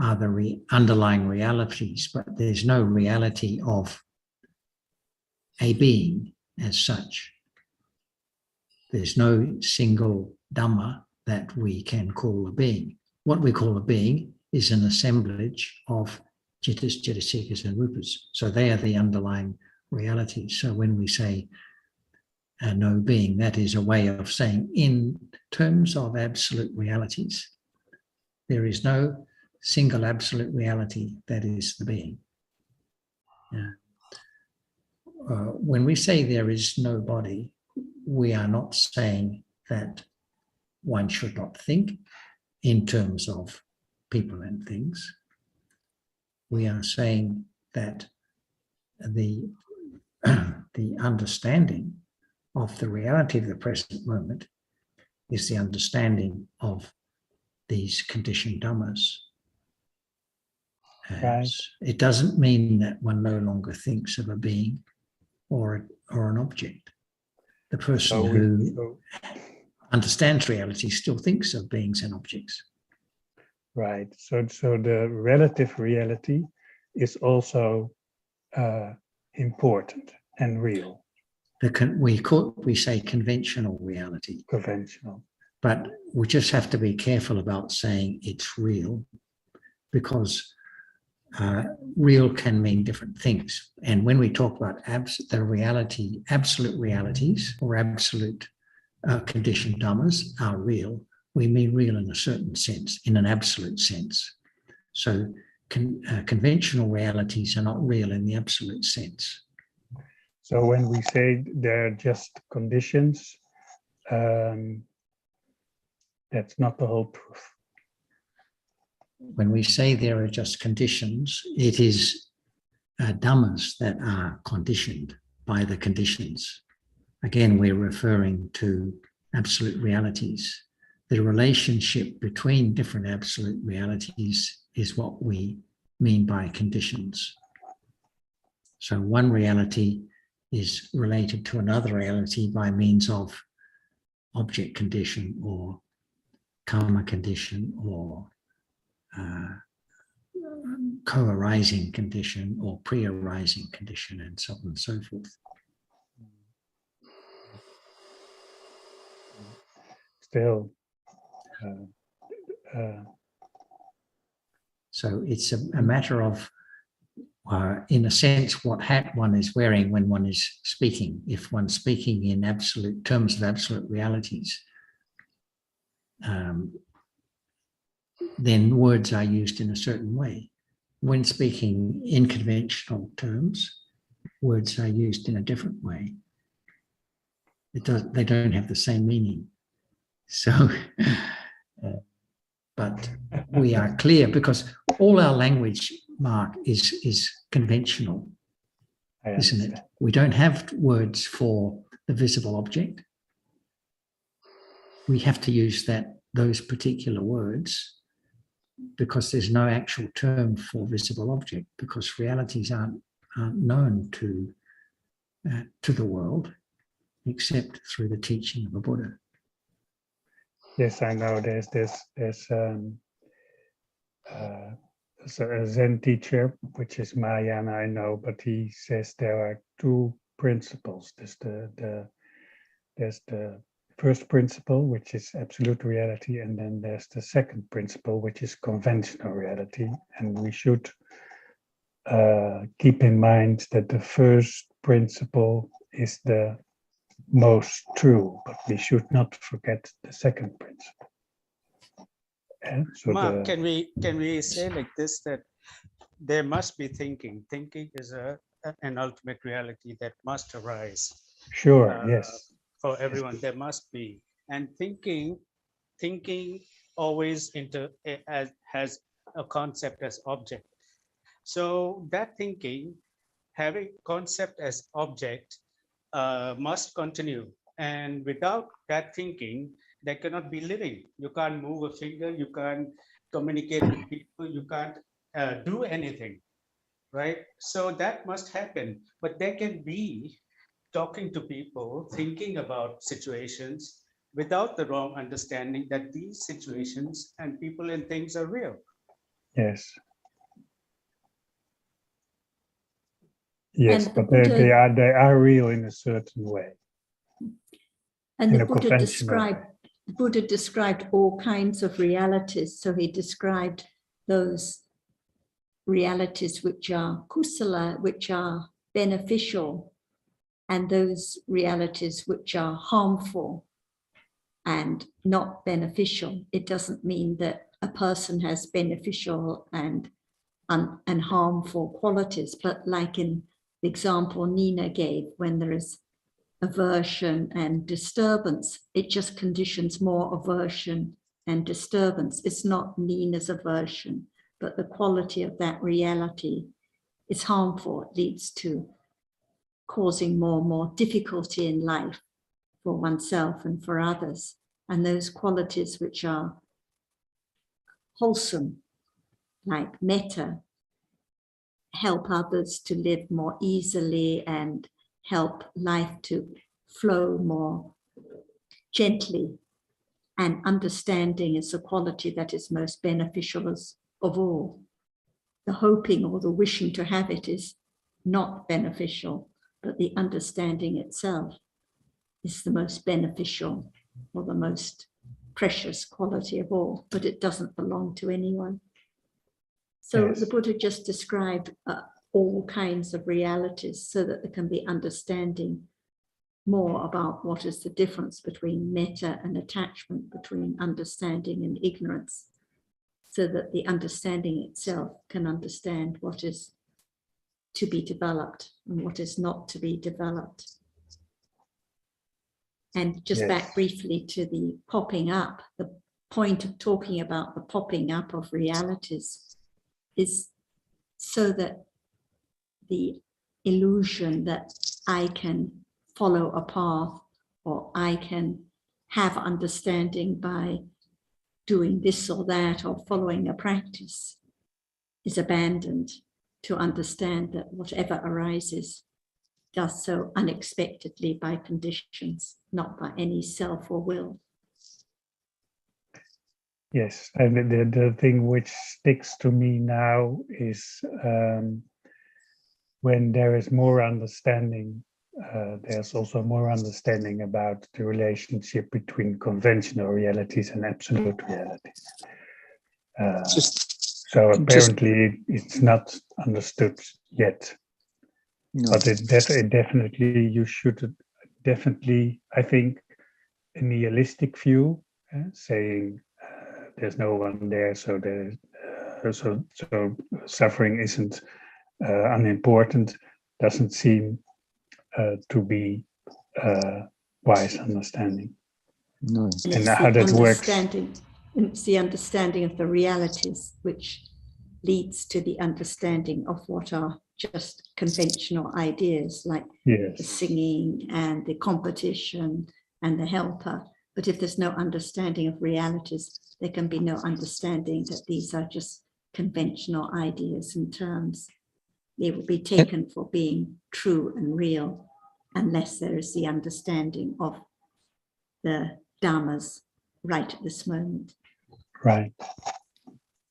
are the underlying realities, but there's no reality of a being as such. There's no single Dhamma that we can call a being. What we call a being is an assemblage of cittas, cetasikas, and rupas. So they are the underlying realities. So when we say no being, that is a way of saying in terms of absolute realities, there is no single absolute reality that is the being. When we say there is no body, we are not saying that one should not think in terms of people and things. We are saying that the understanding of the reality of the present moment is the understanding of these conditioned dhammas. Right. It doesn't mean that one no longer thinks of a being or an object. The person who understands reality still thinks of beings and objects. Right. So the relative reality is also important and real. We say conventional reality. Conventional. But we just have to be careful about saying it's real, because real can mean different things. And when we talk about absolute realities or absolute conditioned dhammas are real, we mean real in a certain sense, in an absolute sense. So conventional realities are not real in the absolute sense. So when we say they're just conditions, that's not the whole proof. When we say there are just conditions, it is dhammas that are conditioned by the conditions. Again, we're referring to absolute realities. The relationship between different absolute realities is what we mean by conditions. So one reality is related to another reality by means of object condition or karma condition or co-arising condition or pre-arising condition, and so on and so forth. Still, so it's a matter of, in a sense, what hat one is wearing when one is speaking. If one's speaking in absolute terms of absolute realities, then words are used in a certain way. When speaking in conventional terms, words are used in a different way. They don't have the same meaning. So, but we are clear, because all our language, Mark, is conventional, isn't it? We don't have words for the visible object. We have to use those particular words, because there's no actual term for visible object, because realities aren't known to the world except through the teaching of a Buddha. Yes, I know. There's a Zen teacher, which is Mahayana, I know, but he says there are two principles. There's the first principle, which is absolute reality, and then there's the second principle, which is conventional reality. And we should keep in mind that the first principle is the most true, but we should not forget the second principle. And so Mark, can we say like this, that there must be thinking. Thinking is an ultimate reality that must arise. Sure, yes. For everyone, there must be. And thinking always has a concept as object. So that thinking, having concept as object, must continue. And without that thinking, there cannot be living. You can't move a finger, you can't communicate with people, you can't do anything, right? So that must happen. But there can be talking to people, thinking about situations without the wrong understanding that these situations and people and things are real. Yes. Yes, but they are real in a certain way. And the Buddha described all kinds of realities. So he described those realities which are kusala, which are beneficial, and those realities which are harmful and not beneficial. It doesn't mean that a person has beneficial and harmful qualities, but like in the example Nina gave, when there is aversion and disturbance, it just conditions more aversion and disturbance. It's not Nina's aversion, but the quality of that reality is harmful. It leads to causing more and more difficulty in life for oneself and for others. And those qualities which are wholesome, like metta, help others to live more easily and help life to flow more gently. And understanding is the quality that is most beneficial of all. The hoping or the wishing to have it is not beneficial, but the understanding itself is the most beneficial or the most precious quality of all, but it doesn't belong to anyone. So yes. The Buddha just described all kinds of realities so that there can be understanding more about what is the difference between metta and attachment, between understanding and ignorance, so that the understanding itself can understand what is to be developed and what is not to be developed. And just yes. Back briefly to the popping up, the point of talking about the popping up of realities is so that the illusion that I can follow a path or I can have understanding by doing this or that or following a practice is abandoned, to understand that whatever arises does so unexpectedly by conditions, not by any self or will. Yes, and the thing which sticks to me now is when there is more understanding, there's also more understanding about the relationship between conventional realities and absolute realities. So apparently it's not understood yet. No. But it definitely, you should definitely, I think, a nihilistic view, saying there's no one there, so so suffering isn't unimportant, doesn't seem to be wise understanding. No. And how that works. It's the understanding of the realities which leads to the understanding of what are just conventional ideas, like yes. The singing and the competition and the helper. But if there's no understanding of realities, there can be no understanding that these are just conventional ideas and terms. They will be taken for being true and real unless there is the understanding of the Dhammas right at this moment. Right.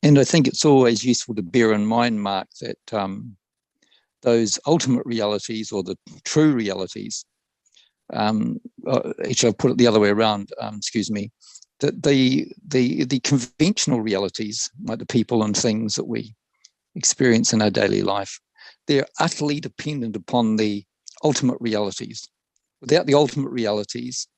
And I think it's always useful to bear in mind, Mark, that those ultimate realities or the true realities, actually I'll put it the other way around, that the conventional realities, like the people and things that we experience in our daily life, they're utterly dependent upon the ultimate realities. Without the ultimate realities,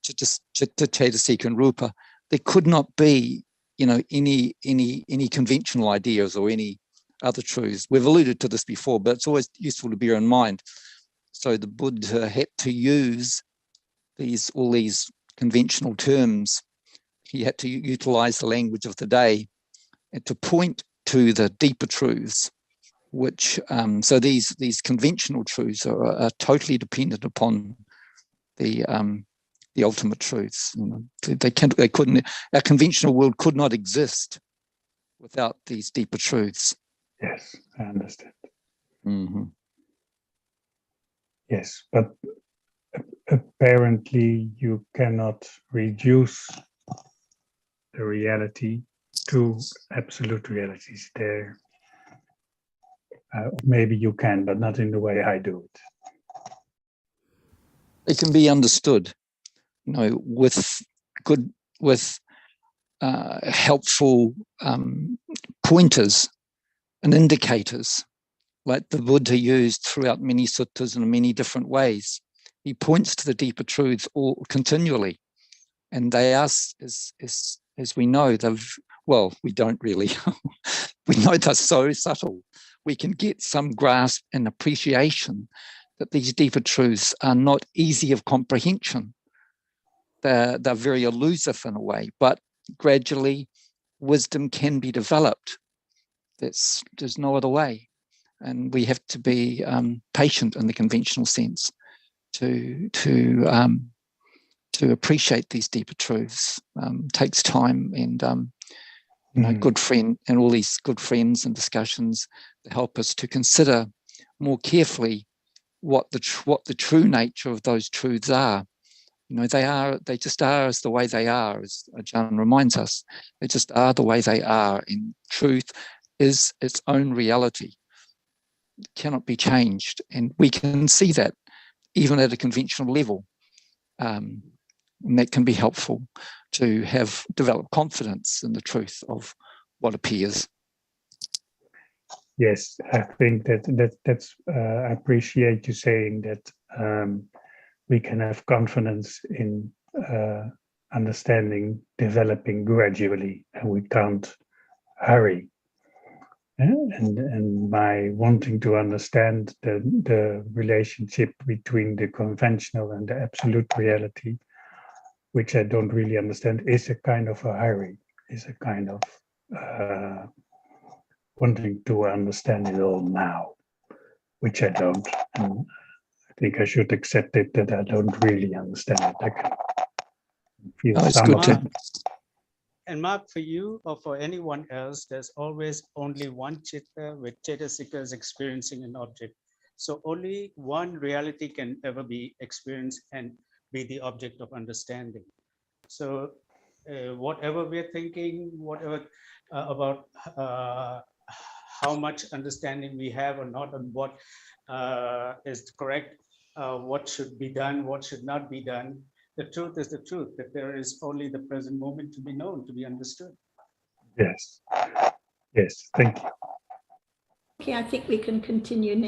Chitta, Cetasika and Rupa, there could not be, any conventional ideas or any other truths. We've alluded to this before, but it's always useful to bear in mind. So the Buddha had to use all these conventional terms. He had to utilize the language of the day and to point to the deeper truths, which so these conventional truths are totally dependent upon the ultimate truths. They couldn't. Our conventional world could not exist without these deeper truths. Yes, I understand. Mm-hmm. Yes, but apparently you cannot reduce the reality to absolute realities. There, maybe you can, but not in the way I do it. It can be understood, with helpful pointers and indicators, like the Buddha used throughout many suttas in many different ways. He points to the deeper truths all continually, and they are, as we know, we don't really. We know they're so subtle. We can get some grasp and appreciation that these deeper truths are not easy of comprehension. They're very elusive in a way, but gradually wisdom can be developed. There's no other way. And we have to be patient in the conventional sense to appreciate these deeper truths. Takes time, and good friend and all these good friends and discussions that help us to consider more carefully what the true nature of those truths are, They just are as the way they are, as John reminds us. They just are the way they are. And truth is its own reality. It cannot be changed. And we can see that even at a conventional level. And that can be helpful to develop confidence in the truth of what appears. Yes, I think that's I appreciate you saying that we can have confidence in understanding, developing gradually, and we can't hurry. And by wanting to understand the relationship between the conventional and the absolute reality, which I don't really understand, is a kind of a hurry, is a kind of wanting to understand it all now, which I don't. And I think I should accept it that I don't really understand it. I can feel some of it. And Mark, for you or for anyone else, there's always only one chitta with Chetasika is experiencing an object. So only one reality can ever be experienced and be the object of understanding. So whatever we're thinking, whatever about how much understanding we have or not, and what is correct, what should be done, what should not be done. The truth is the truth, that there is only the present moment to be known, to be understood. Yes. Yes, thank you. Okay, I think we can continue next.